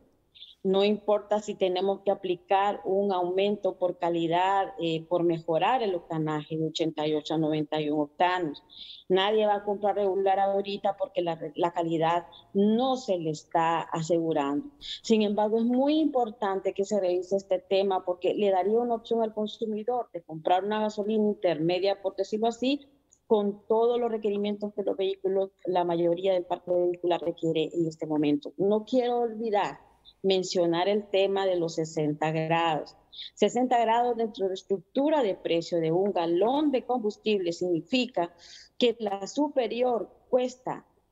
No importa si tenemos que aplicar un aumento por calidad, por mejorar el octanaje de 88 a 91 octanos. Nadie va a comprar regular ahorita porque la calidad no se le está asegurando. Sin embargo, es muy importante que se revise este tema porque le daría una opción al consumidor de comprar una gasolina intermedia, por decirlo así, con todos los requerimientos que los vehículos, la mayoría del parque vehicular requiere en este momento. No quiero olvidar mencionar el tema de los 60 grados. 60 grados dentro de la estructura de precio de un galón de combustible significa que la superior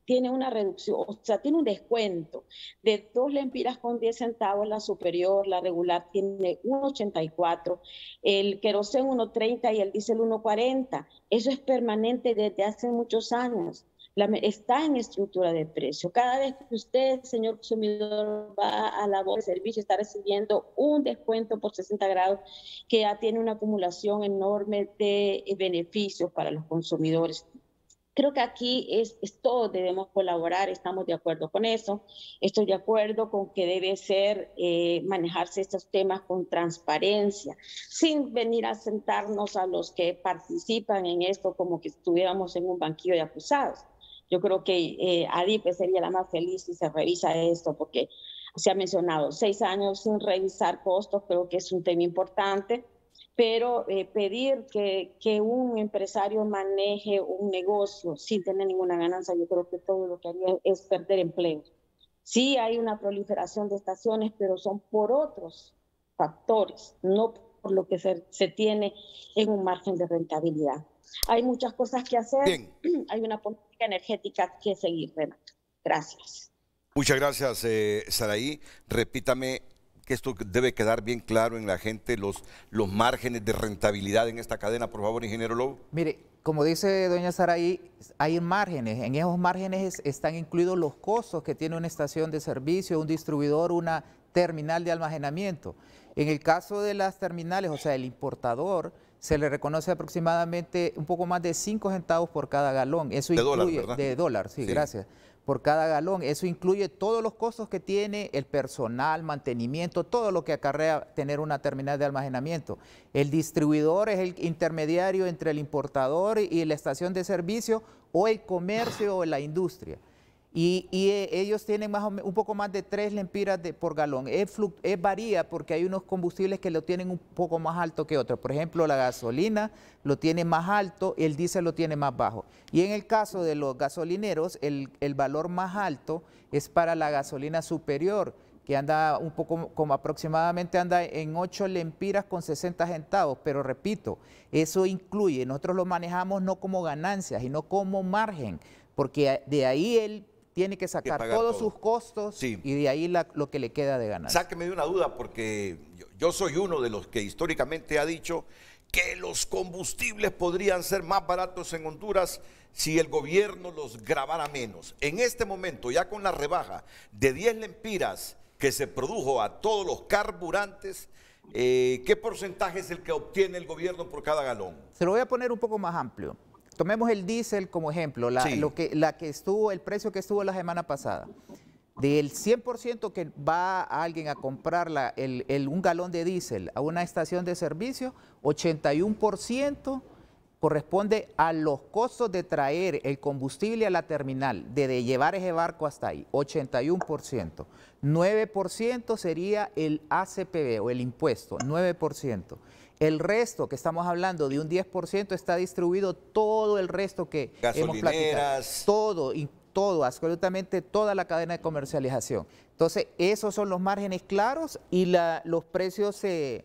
tiene una reducción, o sea, tiene un descuento de 2 lempiras con 10 centavos, la superior, la regular tiene 1.84, el queroseno 1.30 y el diésel 1.40. Eso es permanente desde hace muchos años. Está en estructura de precio. Cada vez que usted, señor consumidor, va a la bolsa de servicio, está recibiendo un descuento por 60 grados que ya tiene una acumulación enorme de beneficios para los consumidores. Creo que aquí todos debemos colaborar, estamos de acuerdo con eso. Estoy de acuerdo con que debe ser manejarse estos temas con transparencia, sin venir a sentarnos a los que participan en esto como que estuviéramos en un banquillo de acusados. Yo creo que ADIPE sería la más feliz si se revisa esto, porque se ha mencionado 6 años sin revisar costos, creo que es un tema importante. Pero pedir que un empresario maneje un negocio sin tener ninguna ganancia, yo creo que todo lo que haría es perder empleo. Sí hay una proliferación de estaciones, pero son por otros factores, no por lo que se tiene en un margen de rentabilidad. Hay muchas cosas que hacer. Bien. Hay una política energética que seguir, Renato. Gracias. Muchas gracias, Saraí. Repítame que esto debe quedar bien claro en la gente, los márgenes de rentabilidad en esta cadena, por favor, ingeniero Lobo. Mire, como dice doña Saraí, hay márgenes. En esos márgenes están incluidos los costos que tiene una estación de servicio, un distribuidor, una terminal de almacenamiento. En el caso de las terminales, o sea, el importador, se le reconoce aproximadamente un poco más de 5 centavos por cada galón. Eso de incluye, dólar, ¿verdad? De dólar, sí, gracias. Por cada galón. Eso incluye todos los costos que tiene el personal, mantenimiento, todo lo que acarrea tener una terminal de almacenamiento. El distribuidor es el intermediario entre el importador y la estación de servicio, o el comercio o la industria. Y ellos tienen más o menos, un poco más de 3 lempiras por galón. Varía porque hay unos combustibles que lo tienen un poco más alto que otros. Por ejemplo, la gasolina lo tiene más alto, el diésel lo tiene más bajo. Y en el caso de los gasolineros, el valor más alto es para la gasolina superior, que anda un poco, como aproximadamente anda en 8 lempiras con 60 centavos. Pero repito, eso incluye, nosotros lo manejamos no como ganancias, sino como margen, porque de ahí él tiene que sacar todos sus costos, sí, y de ahí lo que le queda de ganancia. Sáqueme de una duda, porque yo soy uno de los que históricamente ha dicho que los combustibles podrían ser más baratos en Honduras si el gobierno los gravara menos. En este momento, ya con la rebaja de 10 lempiras que se produjo a todos los carburantes, ¿qué porcentaje es el que obtiene el gobierno por cada galón? Se lo voy a poner un poco más amplio. Tomemos el diésel como ejemplo, el precio que estuvo la semana pasada. Del 100% que va a alguien a comprar un galón de diésel a una estación de servicio, 81% corresponde a los costos de traer el combustible a la terminal, de llevar ese barco hasta ahí, 81%. 9% sería el ACPB o el impuesto, 9%. El resto, que estamos hablando de un 10%, está distribuido todo el resto que hemos platicado. Todo, absolutamente toda la cadena de comercialización. Entonces, esos son los márgenes claros y los precios se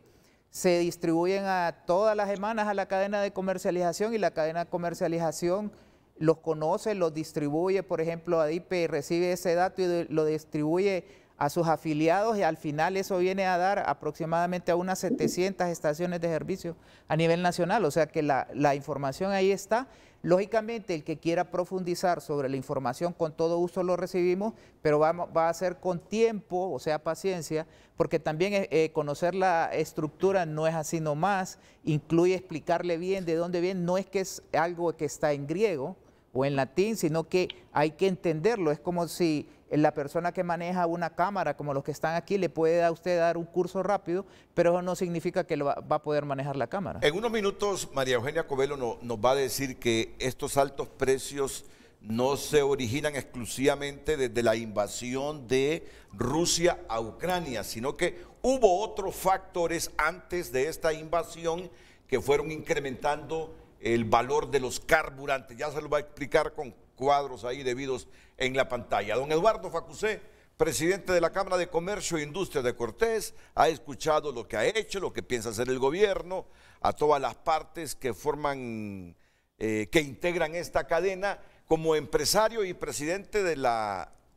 distribuyen a todas las semanas a la cadena de comercialización, y la cadena de comercialización los conoce, los distribuye. Por ejemplo, ADIPE recibe ese dato y lo distribuye a sus afiliados, y al final eso viene a dar aproximadamente a unas 700 estaciones de servicio a nivel nacional. O sea que la información ahí está. Lógicamente, el que quiera profundizar sobre la información, con todo gusto lo recibimos, pero va a ser con tiempo, o sea, paciencia, porque también conocer la estructura no es así nomás, incluye explicarle bien de dónde viene. No es que es algo que está en griego o en latín, sino que hay que entenderlo. Es como si la persona que maneja una cámara, como los que están aquí, le puede a usted dar un curso rápido, pero eso no significa que va a poder manejar la cámara. En unos minutos, María Eugenia Covelo nos va a decir que estos altos precios no se originan exclusivamente desde la invasión de Rusia a Ucrania, sino que hubo otros factores antes de esta invasión que fueron incrementando el valor de los carburantes. Ya se lo va a explicar con cuadros ahí debidos en la pantalla. Don Eduardo Facusé, presidente de la Cámara de Comercio e Industria de Cortés, ha escuchado lo que ha hecho, lo que piensa hacer el gobierno, a todas las partes que forman, que integran esta cadena. Como empresario y presidente de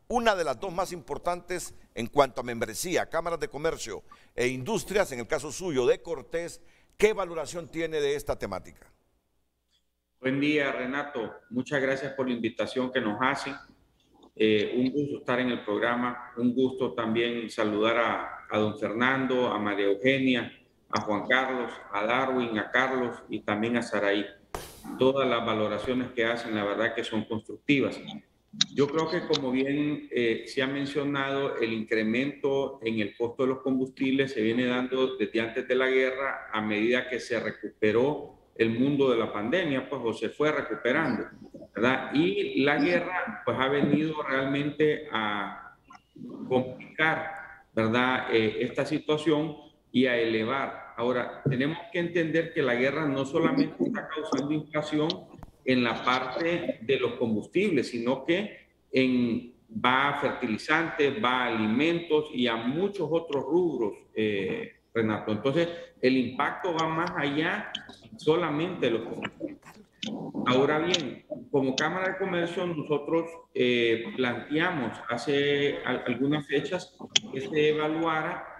una de las dos más importantes en cuanto a membresía, Cámaras de Comercio e Industrias, en el caso suyo de Cortés, ¿qué valoración tiene de esta temática? Buen día, Renato. Muchas gracias por la invitación que nos hacen. Un gusto estar en el programa. Un gusto también saludar a don Fernando, a María Eugenia, a Juan Carlos, a Darwin, a Carlos y también a Saraí. todas las valoraciones que hacen, la verdad que son constructivas. Yo creo que, como bien se ha mencionado, el incremento en el costo de los combustibles se viene dando desde antes de la guerra, a medida que se recuperó el mundo de la pandemia, pues, o se fue recuperando, ¿verdad? Y la guerra, pues, ha venido realmente a complicar, ¿verdad?, esta situación y a elevar. Ahora, tenemos que entender que la guerra no solamente está causando inflación en la parte de los combustibles, sino que va a fertilizantes, va a alimentos y a muchos otros rubros, Renato. Entonces, el impacto va más allá solamente de los combustibles. Ahora bien, como Cámara de Comercio, nosotros planteamos hace algunas fechas que se evaluara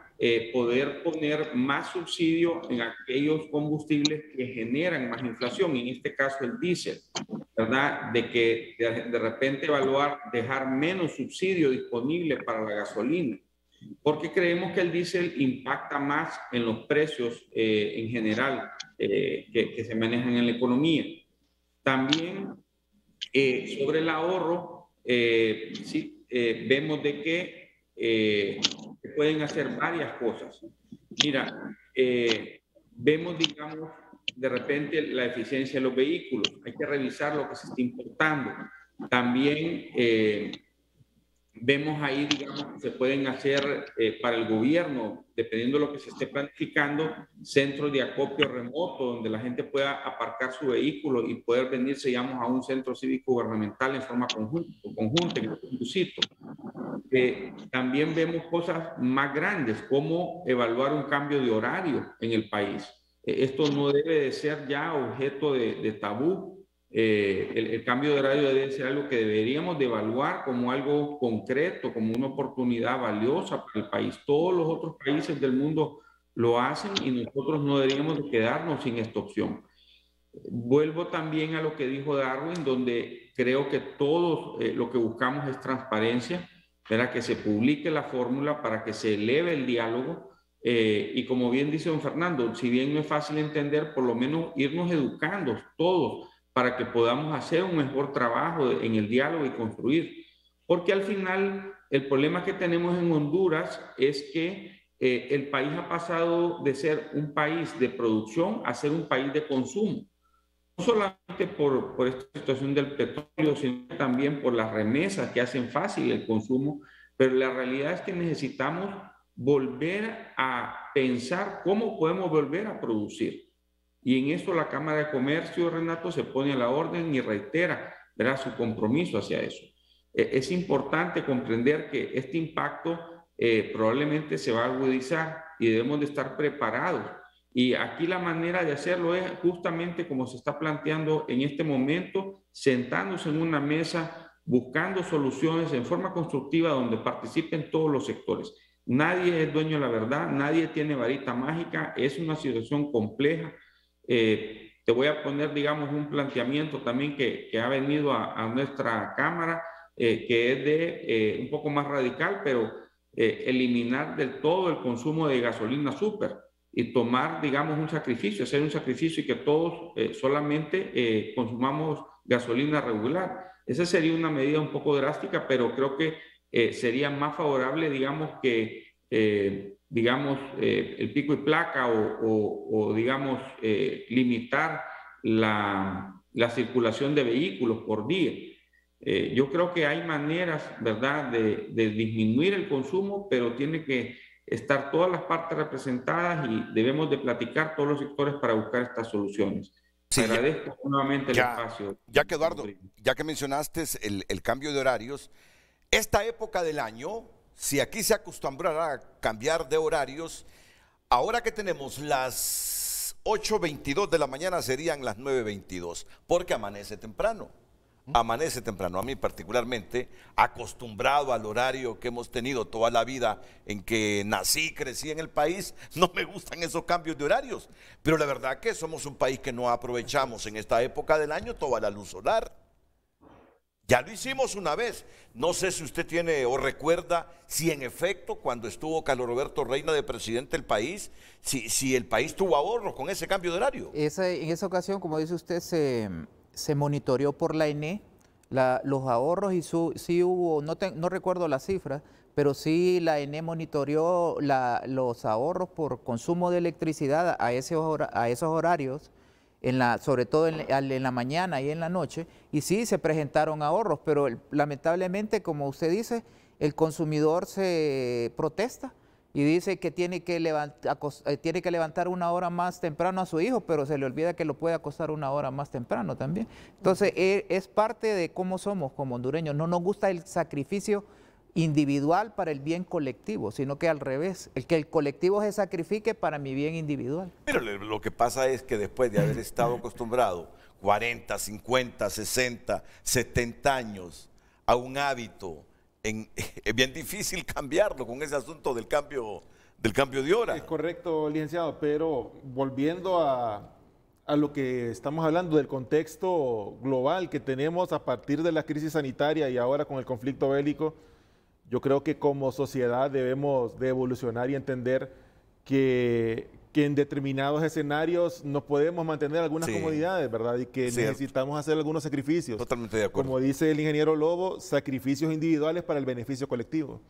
poder poner más subsidio en aquellos combustibles que generan más inflación, en este caso el diésel, ¿verdad? De que de repente evaluar, dejar menos subsidio disponible para la gasolina, porque creemos que el diésel impacta más en los precios en general que se manejan en la economía. También sobre el ahorro, sí, vemos de que se pueden hacer varias cosas. Mira, vemos, digamos, de repente la eficiencia de los vehículos. Hay que revisar lo que se está importando. También vemos ahí, digamos, que se pueden hacer para el gobierno, dependiendo de lo que se esté planificando, centros de acopio remoto donde la gente pueda aparcar su vehículo y poder venirse, digamos, a un centro cívico gubernamental en forma conjunta, en un busito. También vemos cosas más grandes, como evaluar un cambio de horario en el país. Esto no debe de ser ya objeto de tabú. El cambio de horario debe ser algo que deberíamos de evaluar como algo concreto, como una oportunidad valiosa para el país. Todos los otros países del mundo lo hacen y nosotros no deberíamos de quedarnos sin esta opción. Vuelvo también a lo que dijo Darwin, donde creo que todos lo que buscamos es transparencia, para que se publique la fórmula, para que se eleve el diálogo. Y como bien dice don Fernando, si bien no es fácil entender, por lo menos irnos educando todos para que podamos hacer un mejor trabajo en el diálogo y construir. Porque al final el problema que tenemos en Honduras es que el país ha pasado de ser un país de producción a ser un país de consumo. No solamente por esta situación del petróleo, sino también por las remesas que hacen fácil el consumo, pero la realidad es que necesitamos volver a pensar cómo podemos volver a producir. Y en eso la Cámara de Comercio, Renato, se pone a la orden y reitera, ¿verdad?, su compromiso hacia eso. Es importante comprender que este impacto probablemente se va a agudizar y debemos de estar preparados. Y aquí la manera de hacerlo es justamente como se está planteando en este momento, sentándose en una mesa, buscando soluciones en forma constructiva donde participen todos los sectores. Nadie es dueño de la verdad, nadie tiene varita mágica, es una situación compleja. Te voy a poner, digamos, un planteamiento también que ha venido a nuestra Cámara, que es de un poco más radical, pero eliminar del todo el consumo de gasolina súper y tomar, digamos, un sacrificio, hacer un sacrificio y que todos solamente consumamos gasolina regular. Esa sería una medida un poco drástica, pero creo que sería más favorable, digamos, que, digamos, el pico y placa o digamos, limitar la circulación de vehículos por día. Yo creo que hay maneras, ¿verdad?, de disminuir el consumo, pero tiene que estar todas las partes representadas y debemos de platicar todos los sectores para buscar estas soluciones. Sí, agradezco nuevamente el espacio. Ya que, Eduardo, ya que mencionaste el cambio de horarios, esta época del año, si aquí se acostumbrará a cambiar de horarios, ahora que tenemos las 8:22 de la mañana serían las 9:22, porque amanece temprano. Amanece temprano. A mí particularmente, acostumbrado al horario que hemos tenido toda la vida en que nací, crecí en el país, no me gustan esos cambios de horarios. Pero la verdad que somos un país que no aprovechamos en esta época del año toda la luz solar. Ya lo hicimos una vez. No sé si usted tiene o recuerda si en efecto cuando estuvo Carlos Roberto Reina de presidente del país, si el país tuvo ahorros con ese cambio de horario. En esa ocasión, como dice usted, se monitoreó por la ENE los ahorros y sí hubo, no recuerdo la cifra, pero sí la ENE monitoreó los ahorros por consumo de electricidad a esos horarios, sobre todo en la mañana y en la noche, y sí se presentaron ahorros, pero lamentablemente, como usted dice, el consumidor se protesta y dice que tiene que levantar una hora más temprano a su hijo, pero se le olvida que lo puede acostar una hora más temprano también. Entonces, es parte de cómo somos como hondureños. No nos gusta el sacrificio individual para el bien colectivo, sino que al revés, que el colectivo se sacrifique para mi bien individual. Pero lo que pasa es que después de haber estado acostumbrado 40, 50, 60, 70 años a un hábito, es bien difícil cambiarlo con ese asunto del cambio de hora. Es correcto, licenciado, pero volviendo a lo que estamos hablando del contexto global que tenemos a partir de la crisis sanitaria y ahora con el conflicto bélico, yo creo que como sociedad debemos de evolucionar y entender que en determinados escenarios no podemos mantener algunas comodidades, ¿verdad? Y que necesitamos hacer algunos sacrificios. Totalmente de acuerdo. Como dice el ingeniero Lobo, sacrificios individuales para el beneficio colectivo.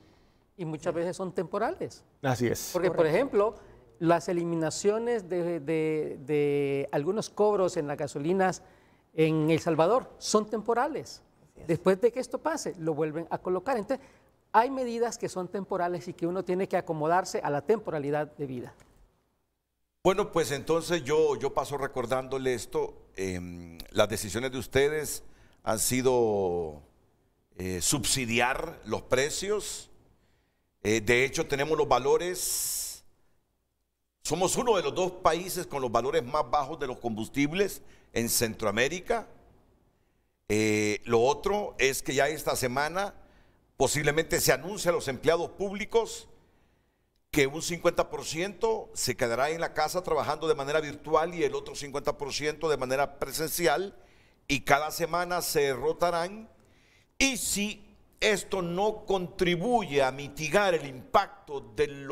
Y muchas veces son temporales. Así es. Porque, por ejemplo, las eliminaciones de algunos cobros en las gasolinas en El Salvador son temporales. Después de que esto pase, lo vuelven a colocar. Entonces, hay medidas que son temporales y que uno tiene que acomodarse a la temporalidad de vida. Bueno, pues entonces yo paso recordándole esto. Las decisiones de ustedes han sido subsidiar los precios. De hecho, tenemos los valores. Somos uno de los 2 países con los valores más bajos de los combustibles en Centroamérica. Lo otro es que ya esta semana posiblemente se anuncia a los empleados públicos que un 50% se quedará en la casa trabajando de manera virtual y el otro 50% de manera presencial, y cada semana se rotarán. Y si esto no contribuye a mitigar el impacto del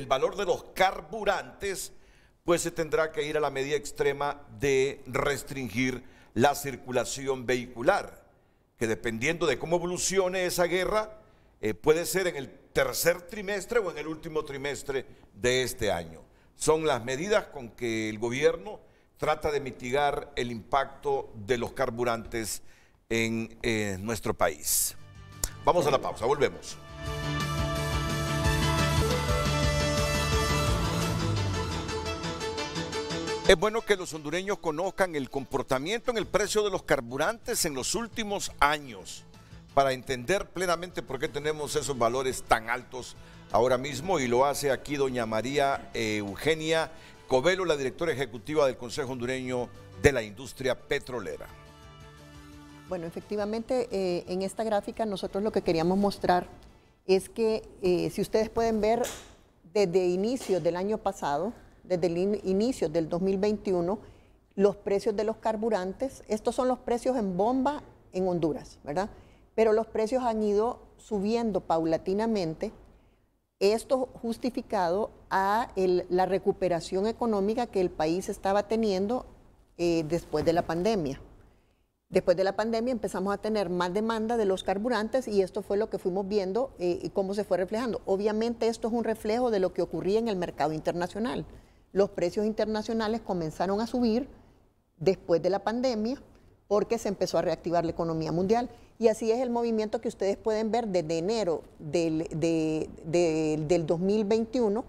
valor de los carburantes, pues se tendrá que ir a la medida extrema de restringir la circulación vehicular, que dependiendo de cómo evolucione esa guerra, puede ser en el tercer trimestre o en el último trimestre de este año. Son las medidas con que el gobierno trata de mitigar el impacto de los carburantes en nuestro país. Vamos a la pausa, volvemos. Es bueno que los hondureños conozcan el comportamiento en el precio de los carburantes en los últimos años, para entender plenamente por qué tenemos esos valores tan altos ahora mismo, y lo hace aquí doña María Eugenia Covelo, la directora ejecutiva del Consejo Hondureño de la Industria Petrolera. Bueno, efectivamente, en esta gráfica nosotros lo que queríamos mostrar es que si ustedes pueden ver desde inicios del año pasado, desde el inicio del 2021, los precios de los carburantes, estos son los precios en bomba en Honduras, ¿verdad? Pero los precios han ido subiendo paulatinamente, esto justificado a la recuperación económica que el país estaba teniendo después de la pandemia. Después de la pandemia empezamos a tener más demanda de los carburantes y esto fue lo que fuimos viendo y cómo se fue reflejando. Obviamente esto es un reflejo de lo que ocurría en el mercado internacional. Los precios internacionales comenzaron a subir después de la pandemia porque se empezó a reactivar la economía mundial. Y así es el movimiento que ustedes pueden ver desde enero del 2021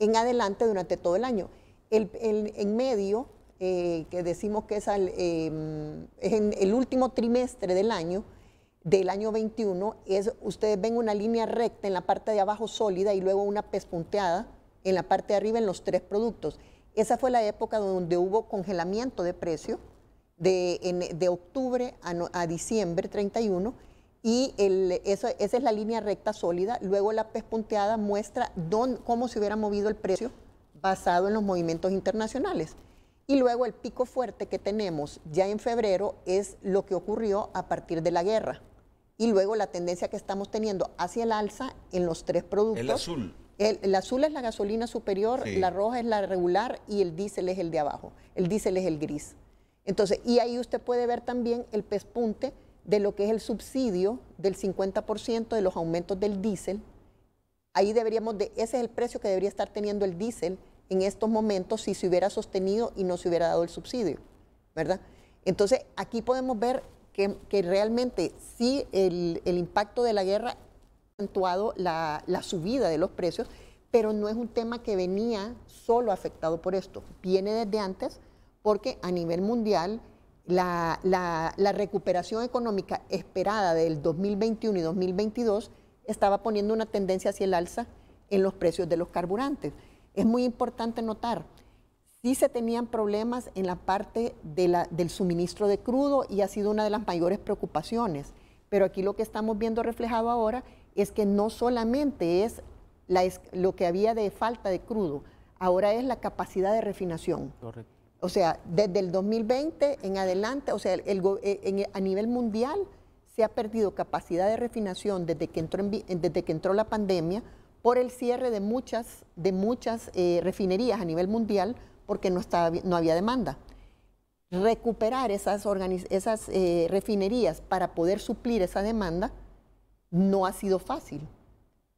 en adelante durante todo el año. En medio, que decimos que es en el último trimestre del año 21, ustedes ven una línea recta en la parte de abajo sólida y luego una pespunteada en la parte de arriba en los 3 productos. Esa fue la época donde hubo congelamiento de precio de octubre a diciembre 31 y esa es la línea recta sólida. Luego la pespunteada muestra cómo se hubiera movido el precio basado en los movimientos internacionales. Y luego el pico fuerte que tenemos ya en febrero es lo que ocurrió a partir de la guerra. Y luego la tendencia que estamos teniendo hacia el alza en los 3 productos. El azul. El azul es la gasolina superior, Sí. la roja es la regular y el diésel es el de abajo. El diésel es el gris. Entonces, y ahí usted puede ver también el pespunte de lo que es el subsidio del 50% de los aumentos del diésel. Ahí deberíamos ese es el precio que debería estar teniendo el diésel en estos momentos si se hubiera sostenido y no se hubiera dado el subsidio, ¿verdad? Entonces, aquí podemos ver que realmente sí el impacto de la guerra ha acentuado la subida de los precios, pero no es un tema que venía solo afectado por esto. Viene desde antes porque a nivel mundial la recuperación económica esperada del 2021 y 2022 estaba poniendo una tendencia hacia el alza en los precios de los carburantes. Es muy importante notar, sí se tenían problemas en la parte del suministro de crudo y ha sido una de las mayores preocupaciones, pero aquí lo que estamos viendo reflejado ahora es que no solamente es lo que había de falta de crudo, ahora es la capacidad de refinación. Correcto. O sea, desde el 2020 en adelante, o sea, a nivel mundial se ha perdido capacidad de refinación desde que entró la pandemia por el cierre de muchas refinerías a nivel mundial porque no había demanda. Recuperar esas refinerías para poder suplir esa demanda no ha sido fácil.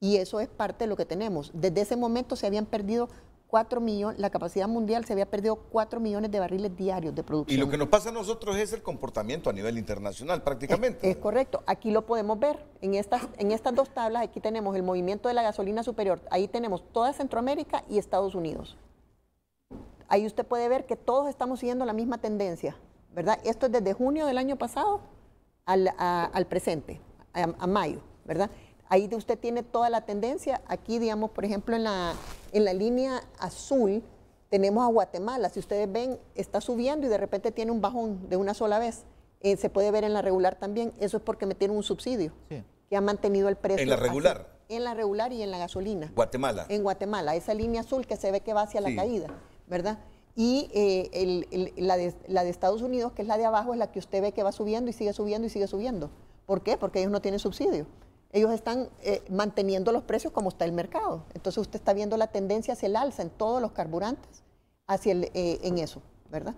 Y eso es parte de lo que tenemos. Desde ese momento se habían perdido 4 millones, la capacidad mundial se había perdido 4 millones de barriles diarios de producción. Y lo que nos pasa a nosotros es el comportamiento a nivel internacional prácticamente. Es correcto, aquí lo podemos ver, en estas 2 tablas, aquí tenemos el movimiento de la gasolina superior, ahí tenemos toda Centroamérica y Estados Unidos. Ahí usted puede ver que todos estamos siguiendo la misma tendencia, ¿verdad? Esto es desde junio del año pasado al presente, a mayo, ¿verdad? Ahí usted tiene toda la tendencia. Aquí, digamos, por ejemplo, en la línea azul tenemos a Guatemala. Si ustedes ven, está subiendo y de repente tiene un bajón de una sola vez. Se puede ver en la regular también. Eso es porque metieron un subsidio que ha mantenido el precio. ¿En la regular? Así, en la regular y en la gasolina. Guatemala. En Guatemala, esa línea azul que se ve que va hacia la caída, ¿verdad? Y la de Estados Unidos, que es la de abajo, es la que usted ve que va subiendo y sigue subiendo y sigue subiendo. ¿Por qué? Porque ellos no tienen subsidio. Ellos están manteniendo los precios como está el mercado. Entonces usted está viendo la tendencia hacia el alza en todos los carburantes, en eso, ¿verdad?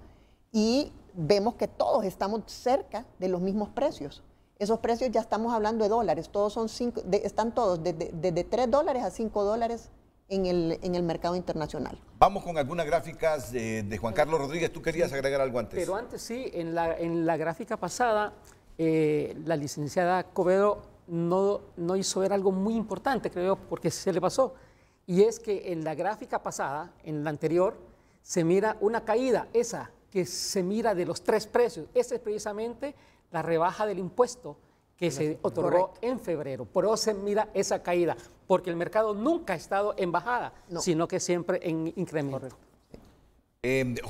Y vemos que todos estamos cerca de los mismos precios. Esos precios ya estamos hablando de dólares, todos son están todos desde $3 a $5 en el mercado internacional. Vamos con algunas gráficas de Juan Carlos Rodríguez. ¿Tú querías agregar algo antes? Pero antes sí, en la gráfica pasada, la licenciada Cobedo no hizo ver algo muy importante, creo, porque se le pasó. Y es que en la gráfica pasada, en la anterior, se mira una caída, esa que se mira de los 3 precios. Esa es precisamente la rebaja del impuesto que se otorgó en febrero. Por eso se mira esa caída, porque el mercado nunca ha estado en bajada, sino que siempre en incremento.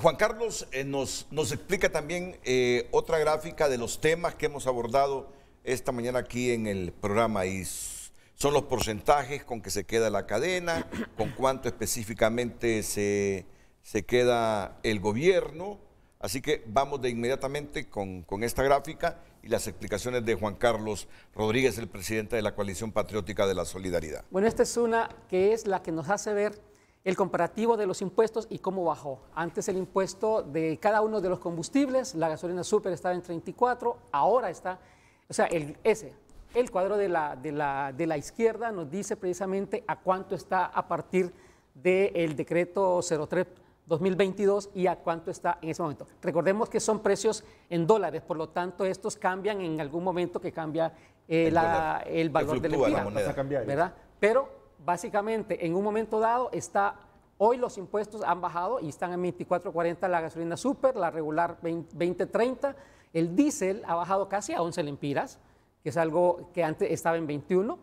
Juan Carlos nos explica también otra gráfica de los temas que hemos abordado esta mañana aquí en el programa, y son los porcentajes con que se queda la cadena, con cuánto específicamente se queda el gobierno. Así que vamos de inmediatamente con esta gráfica y las explicaciones de Juan Carlos Rodríguez, el presidente de la Coalición Patriótica de la Solidaridad. Bueno, esta es una que es la que nos hace ver el comparativo de los impuestos y cómo bajó. Antes el impuesto de cada uno de los combustibles, la gasolina súper estaba en 34, ahora está... O sea, el cuadro de la izquierda nos dice precisamente a cuánto está a partir del decreto 03/2022 y a cuánto está en ese momento. Recordemos que son precios en dólares, por lo tanto estos cambian en algún momento que cambia el valor de la moneda, ¿verdad? Pero básicamente en un momento dado hoy los impuestos han bajado y están en 24.40 la gasolina súper, la regular 20.30. El diésel ha bajado casi a 11 lempiras, que es algo que antes estaba en 21.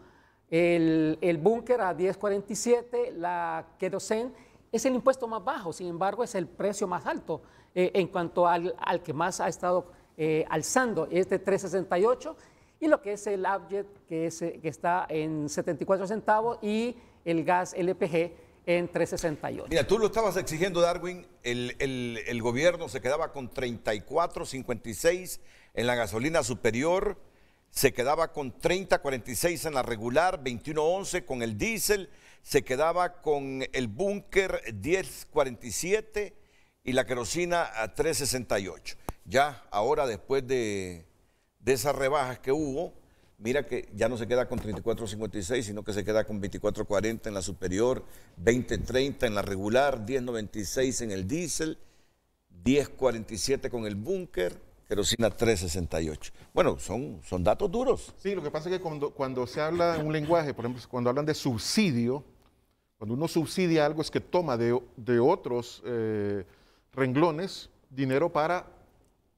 El búnker a 10.47, la querosene es el impuesto más bajo, sin embargo es el precio más alto en cuanto al que más ha estado alzando, es de 3.68. Y lo que es el Abjet, que está en 74 centavos, y el gas LPG en 3.68. Mira, tú lo estabas exigiendo, Darwin, el gobierno se quedaba con 34.56 en la gasolina superior, se quedaba con 30.46 en la regular, 21.11 con el diésel, se quedaba con el búnker 10.47 y la querosina a 3.68. Ya ahora, después de esas rebajas que hubo, mira que ya no se queda con 34.56, sino que se queda con 24.40 en la superior, 20.30 en la regular, 10.96 en el diésel, 10.47 con el búnker, querosina 3.68. Bueno, son datos duros. Sí, lo que pasa es que cuando se habla en un lenguaje, por ejemplo, cuando hablan de subsidio, cuando uno subsidia algo es que toma de otros renglones dinero para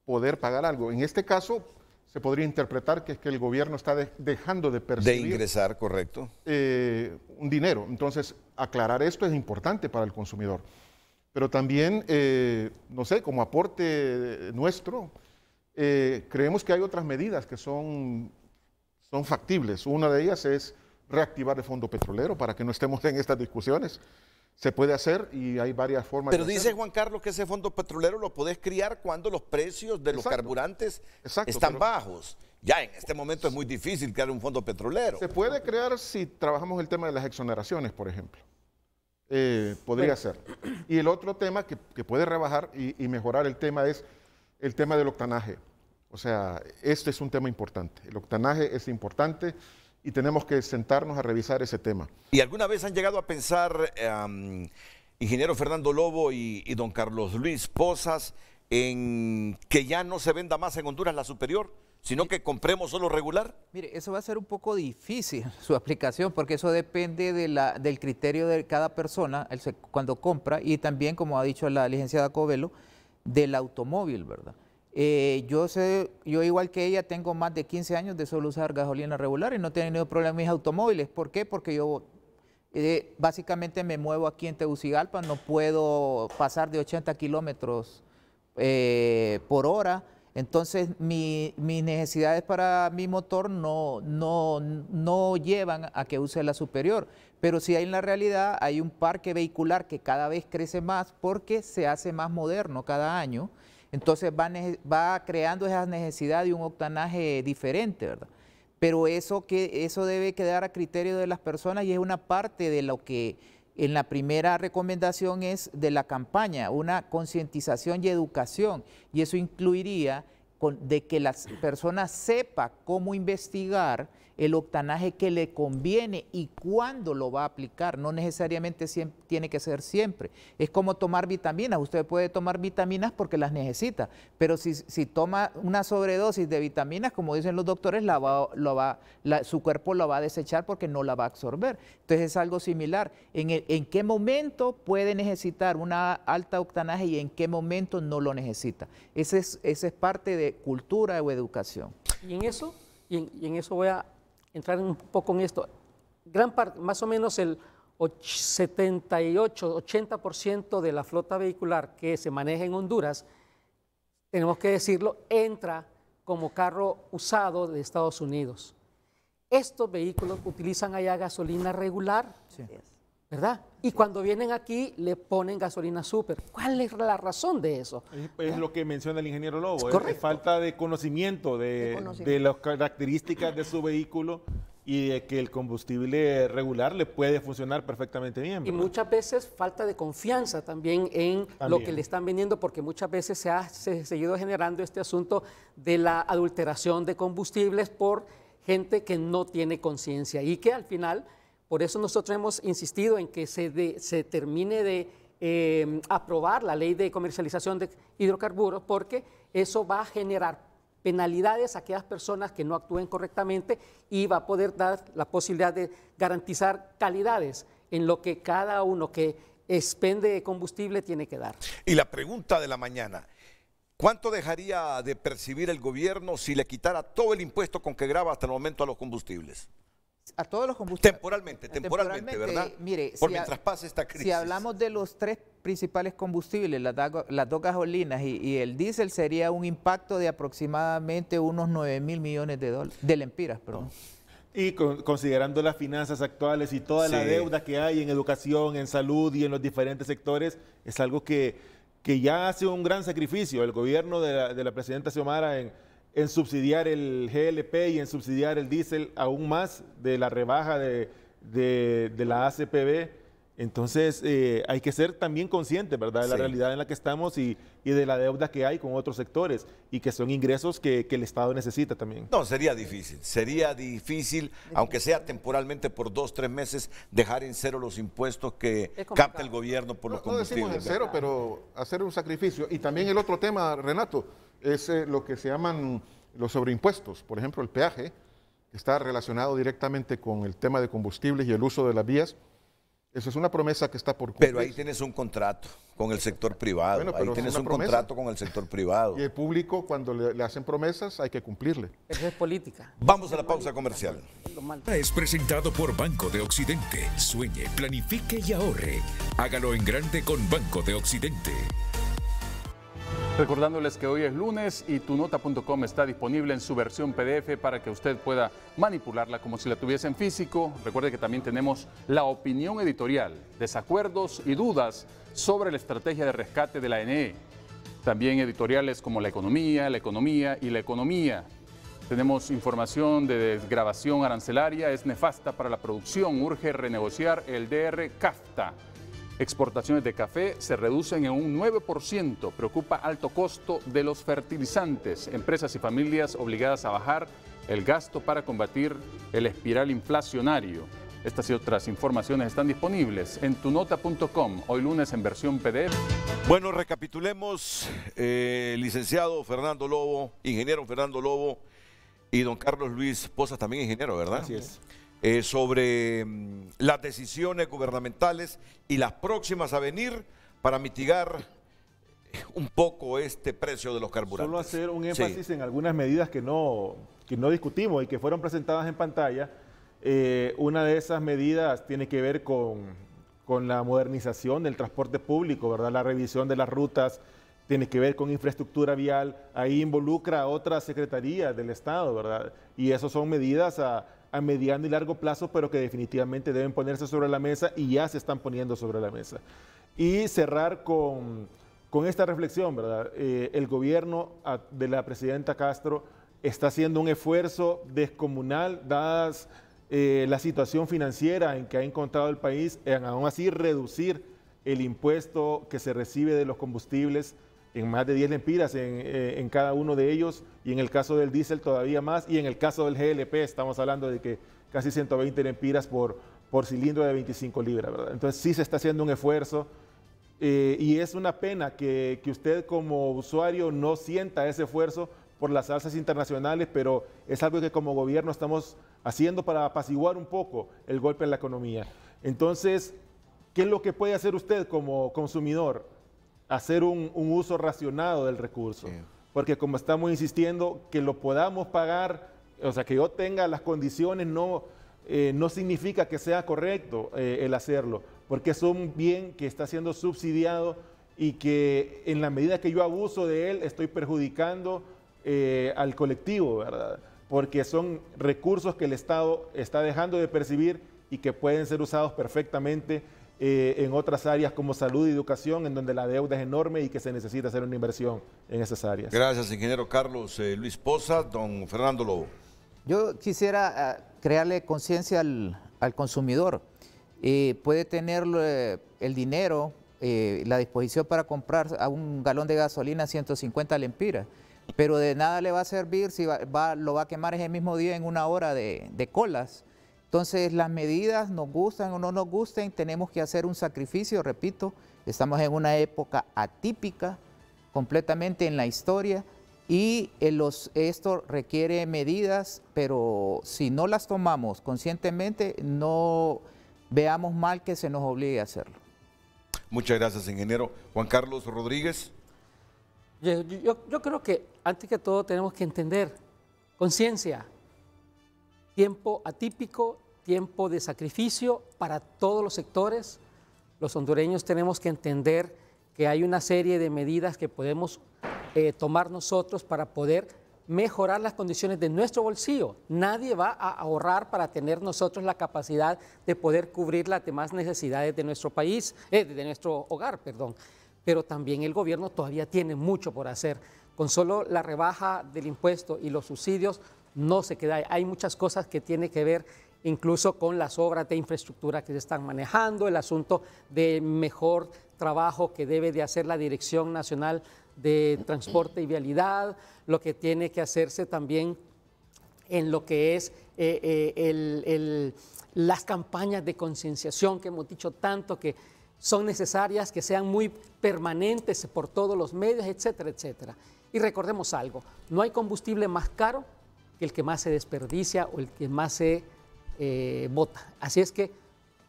poder pagar algo. En este caso, se podría interpretar que es que el gobierno está dejando de percibir... De ingresar, correcto. Un dinero. Entonces, aclarar esto es importante para el consumidor. Pero también, no sé, como aporte nuestro, creemos que hay otras medidas que son factibles. Una de ellas es reactivar el fondo petrolero para que no estemos en estas discusiones. Se puede hacer y hay varias formas Pero de dice hacerlo. Juan Carlos que ese fondo petrolero lo podés criar cuando los precios de los carburantes están bajos. Ya en este momento es muy difícil crear un fondo petrolero. Se puede crear si trabajamos el tema de las exoneraciones, por ejemplo. Podría ser. Y el otro tema que puede rebajar y mejorar el tema es el tema del octanaje. O sea, este es un tema importante. El octanaje es importante y tenemos que sentarnos a revisar ese tema. ¿Y alguna vez han llegado a pensar, ingeniero Fernando Lobo y don Carlos Luis Pozas, en que ya no se venda más en Honduras la superior, sino que compremos solo regular? Mire, eso va a ser un poco difícil su aplicación, porque eso depende del criterio de cada persona cuando compra, y también, como ha dicho la licenciada Covelo, del automóvil, ¿verdad? Yo igual que ella tengo más de 15 años de solo usar gasolina regular y no he tenido problemas en mis automóviles. ¿Por qué? Porque yo básicamente me muevo aquí en Tegucigalpa, no puedo pasar de 80 kilómetros por hora. Entonces mis necesidades para mi motor no llevan a que use la superior. Pero sí en la realidad hay un parque vehicular que cada vez crece más porque se hace más moderno cada año. Entonces va creando esa necesidad de un octanaje diferente, ¿verdad? Pero eso debe quedar a criterio de las personas y es una parte de lo que en la primera recomendación es de la campaña, una concientización y educación. Y eso incluiría de que las personas sepan cómo investigar el octanaje que le conviene y cuándo lo va a aplicar. No necesariamente tiene que ser siempre. Es como tomar vitaminas. Usted puede tomar vitaminas porque las necesita, pero si toma una sobredosis de vitaminas, como dicen los doctores, su cuerpo la va a desechar porque no la va a absorber. Entonces es algo similar. ¿En qué momento puede necesitar una alta octanaje y en qué momento no lo necesita? Esa es parte de cultura o educación. Y en eso voy a entrar un poco en esto. Gran parte, más o menos el 78-80% de la flota vehicular que se maneja en Honduras, tenemos que decirlo, entra como carro usado de Estados Unidos. Estos vehículos utilizan allá gasolina regular, sí, ¿verdad? Y cuando vienen aquí le ponen gasolina súper. ¿Cuál es la razón de eso? Es lo que menciona el ingeniero Lobo, es falta de conocimiento de las características de su vehículo y de que el combustible regular le puede funcionar perfectamente bien, ¿verdad? Y muchas veces falta de confianza también en lo que le están vendiendo, porque muchas veces se ha seguido generando este asunto de la adulteración de combustibles por gente que no tiene conciencia y que al final... Por eso nosotros hemos insistido en que se termine de aprobar la ley de comercialización de hidrocarburos, porque eso va a generar penalidades a aquellas personas que no actúen correctamente y va a poder dar la posibilidad de garantizar calidades en lo que cada uno que expende combustible tiene que dar. Y la pregunta de la mañana, ¿cuánto dejaría de percibir el gobierno si le quitara todo el impuesto con que graba hasta el momento a los combustibles? A todos los combustibles. Temporalmente, ¿verdad? Mire, mientras pase esta crisis. Si hablamos de los tres principales combustibles, las dos gasolinas y el diésel, sería un impacto de aproximadamente unos 9.000 millones de lempiras. Perdón. Y considerando las finanzas actuales y toda la deuda que hay en educación, en salud y en los diferentes sectores, es algo que ya hace un gran sacrificio el gobierno de la presidenta Xiomara en subsidiar el GLP y en subsidiar el diésel aún más de la rebaja de la ACPB. Entonces hay que ser también conscientes, ¿verdad?, de la realidad en la que estamos y de la deuda que hay con otros sectores y que son ingresos que el Estado necesita también. No, sería difícil, aunque sea temporalmente por 2 o 3 meses, dejar en cero los impuestos que capta el gobierno por los combustibles. No decimos en cero, pero hacer un sacrificio. Y también el otro tema, Renato, es lo que se llaman los sobreimpuestos. Por ejemplo, el peaje, que está relacionado directamente con el tema de combustibles y el uso de las vías. Eso es una promesa que está por cumplir. Pero ahí tienes un contrato con el sector privado. Bueno, ahí tienes un contrato con el sector privado. Y el público, cuando le hacen promesas, hay que cumplirle. Eso es política. Vamos a la pausa comercial. Es presentado por Banco de Occidente. Sueñe, planifique y ahorre. Hágalo en grande con Banco de Occidente. Recordándoles que hoy es lunes y tunota.com está disponible en su versión PDF para que usted pueda manipularla como si la tuviese en físico. Recuerde que también tenemos la opinión editorial, desacuerdos y dudas sobre la estrategia de rescate de la ANE. También editoriales como la economía y la economía. Tenemos información de desgravación arancelaria, es nefasta para la producción, urge renegociar el DR-CAFTA. Exportaciones de café se reducen en un 9%, preocupa alto costo de los fertilizantes, empresas y familias obligadas a bajar el gasto para combatir el espiral inflacionario. Estas y otras informaciones están disponibles en tunota.com, hoy lunes en versión PDF. Bueno, recapitulemos, licenciado Fernando Lobo, ingeniero Fernando Lobo y don Carlos Luis Pozas, también ingeniero, ¿verdad? Así es. Sobre las decisiones gubernamentales y las próximas a venir para mitigar un poco este precio de los carburantes. Solo hacer un énfasis en algunas medidas que no discutimos y que fueron presentadas en pantalla. Una de esas medidas tiene que ver con la modernización del transporte público, ¿verdad? La revisión de las rutas, tiene que ver con infraestructura vial, ahí involucra a otras secretarías del Estado, ¿verdad? Y eso son medidas a mediano y largo plazo, pero que definitivamente deben ponerse sobre la mesa y ya se están poniendo sobre la mesa. Y cerrar con esta reflexión, ¿verdad? El gobierno de la presidenta Castro está haciendo un esfuerzo descomunal, dadas la situación financiera en que ha encontrado el país, en aún así reducir el impuesto que se recibe de los combustibles en más de 10 lempiras en cada uno de ellos, y en el caso del diésel todavía más, y en el caso del GLP estamos hablando de que casi 120 lempiras por cilindro de 25 libras, ¿verdad? Entonces sí se está haciendo un esfuerzo, y es una pena que usted como usuario no sienta ese esfuerzo por las alzas internacionales, pero es algo que como gobierno estamos haciendo para apaciguar un poco el golpe en la economía. Entonces, ¿qué es lo que puede hacer usted como consumidor? Hacer un uso racionado del recurso, porque como estamos insistiendo, que lo podamos pagar, o sea, que yo tenga las condiciones, no significa que sea correcto el hacerlo, porque es un bien que está siendo subsidiado y que en la medida que yo abuso de él, estoy perjudicando al colectivo, ¿verdad? Porque son recursos que el Estado está dejando de percibir y que pueden ser usados perfectamente en otras áreas como salud y educación, en donde la deuda es enorme y que se necesita hacer una inversión en esas áreas. Gracias, ingeniero Carlos Luis Pozas. Don Fernando Lobo. Yo quisiera crearle conciencia al consumidor. Puede tener el dinero, la disposición para comprar a un galón de gasolina 150 lempiras, pero de nada le va a servir si lo va a quemar ese mismo día en 1 hora de colas. Entonces, las medidas, nos gustan o no nos gusten, tenemos que hacer un sacrificio, repito, estamos en una época atípica, completamente en la historia, y esto requiere medidas, pero si no las tomamos conscientemente, no veamos mal que se nos obligue a hacerlo. Muchas gracias, ingeniero. Juan Carlos Rodríguez. Yo creo que antes que todo tenemos que entender, conciencia, tiempo atípico, tiempo de sacrificio para todos los sectores. Los hondureños tenemos que entender que hay una serie de medidas que podemos tomar nosotros para poder mejorar las condiciones de nuestro bolsillo. Nadie va a ahorrar para tener nosotros la capacidad de poder cubrir las demás necesidades de nuestro país, de nuestro hogar, perdón. Pero también el gobierno todavía tiene mucho por hacer. Con solo la rebaja del impuesto y los subsidios no se queda. Hay muchas cosas que tienen que ver incluso con las obras de infraestructura que se están manejando, el asunto de mejor trabajo que debe de hacer la Dirección Nacional de Transporte y Vialidad, lo que tiene que hacerse también en lo que es las campañas de concienciación que hemos dicho tanto que son necesarias, que sean muy permanentes por todos los medios, etcétera, etcétera. Y recordemos algo, no hay combustible más caro que el que más se desperdicia o el que más se bota. Así es que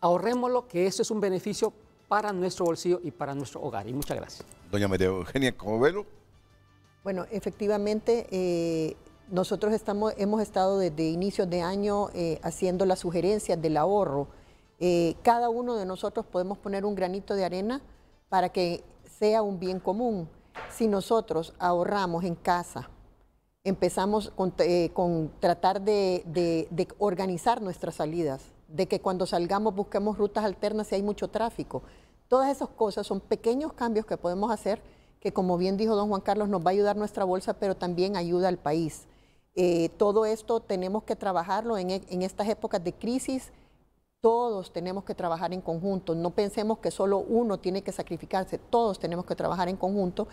ahorrémoslo, que eso es un beneficio para nuestro bolsillo y para nuestro hogar. Y muchas gracias. Doña María Eugenia Covelo. Bueno, efectivamente, nosotros hemos estado desde inicios de año haciendo las sugerencias del ahorro. Cada uno de nosotros podemos poner un granito de arena para que sea un bien común. Si nosotros ahorramos en casa, empezamos con tratar de organizar nuestras salidas, de que cuando salgamos busquemos rutas alternas si hay mucho tráfico. Todas esas cosas son pequeños cambios que podemos hacer que, como bien dijo don Juan Carlos, nos va a ayudar nuestra bolsa, pero también ayuda al país. Todo esto tenemos que trabajarlo en estas épocas de crisis. Todos tenemos que trabajar en conjunto. No pensemos que solo uno tiene que sacrificarse. Todos tenemos que trabajar en conjunto.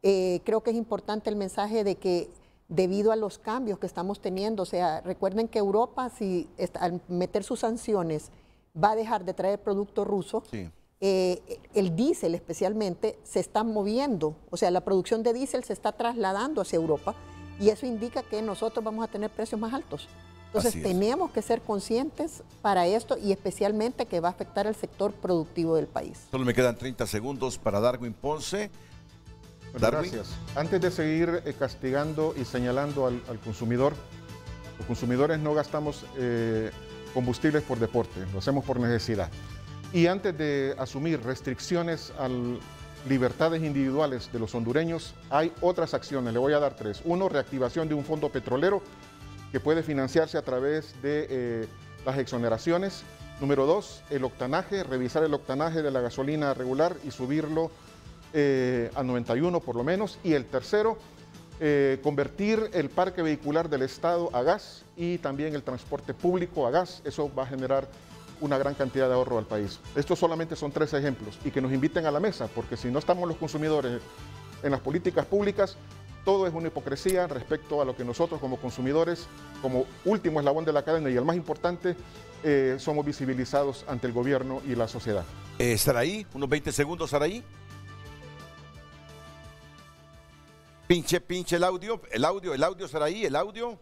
Creo que es importante el mensaje de que debido a los cambios que estamos teniendo, o sea, recuerden que Europa, si al meter sus sanciones, va a dejar de traer producto ruso. Sí. El diésel especialmente se está moviendo, o sea, la producción de diésel se está trasladando hacia Europa y eso indica que nosotros vamos a tener precios más altos. Entonces tenemos que ser conscientes para esto y especialmente que va a afectar al sector productivo del país. Solo me quedan 30 segundos para Darwin Ponce. Bueno, gracias. Antes de seguir castigando y señalando al consumidor, los consumidores no gastamos combustibles por deporte, lo hacemos por necesidad. Y antes de asumir restricciones a libertades individuales de los hondureños, hay otras acciones, le voy a dar 3. 1, reactivación de un fondo petrolero que puede financiarse a través de las exoneraciones. Número 2, el octanaje, revisar el octanaje de la gasolina regular y subirlo a 91 por lo menos. Y el tercero, convertir el parque vehicular del Estado a gas y también el transporte público a gas. Eso va a generar una gran cantidad de ahorro al país. Estos solamente son 3 ejemplos y que nos inviten a la mesa, porque si no estamos los consumidores en las políticas públicas, todo es una hipocresía respecto a lo que nosotros como consumidores, como último eslabón de la cadena y el más importante, somos visibilizados ante el gobierno y la sociedad. Saraí, unos 20 segundos, Saraí. Pinche el audio, Saraí, el audio.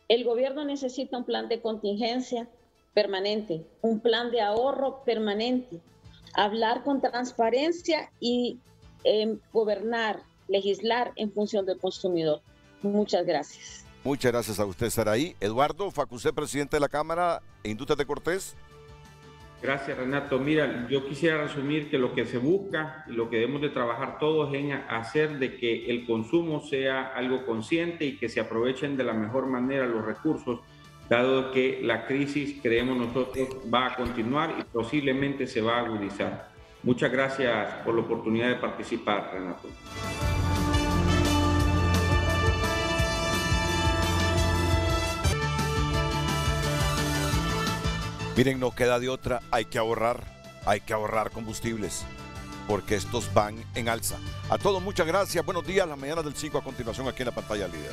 El gobierno necesita un plan de contingencia permanente, un plan de ahorro permanente, hablar con transparencia y gobernar, legislar en función del consumidor. Muchas gracias. Muchas gracias a usted, Saraí. Eduardo Facusé, presidente de la Cámara de Industrias de Cortés. Gracias, Renato. Mira, yo quisiera resumir que lo que se busca y lo que debemos de trabajar todos es en hacer de que el consumo sea algo consciente y que se aprovechen de la mejor manera los recursos, dado que la crisis, creemos nosotros, va a continuar y posiblemente se va a agudizar. Muchas gracias por la oportunidad de participar, Renato. Miren, no queda de otra, hay que ahorrar combustibles, porque estos van en alza. A todos, muchas gracias, buenos días, las mañanas del 5 a continuación aquí en la pantalla líder.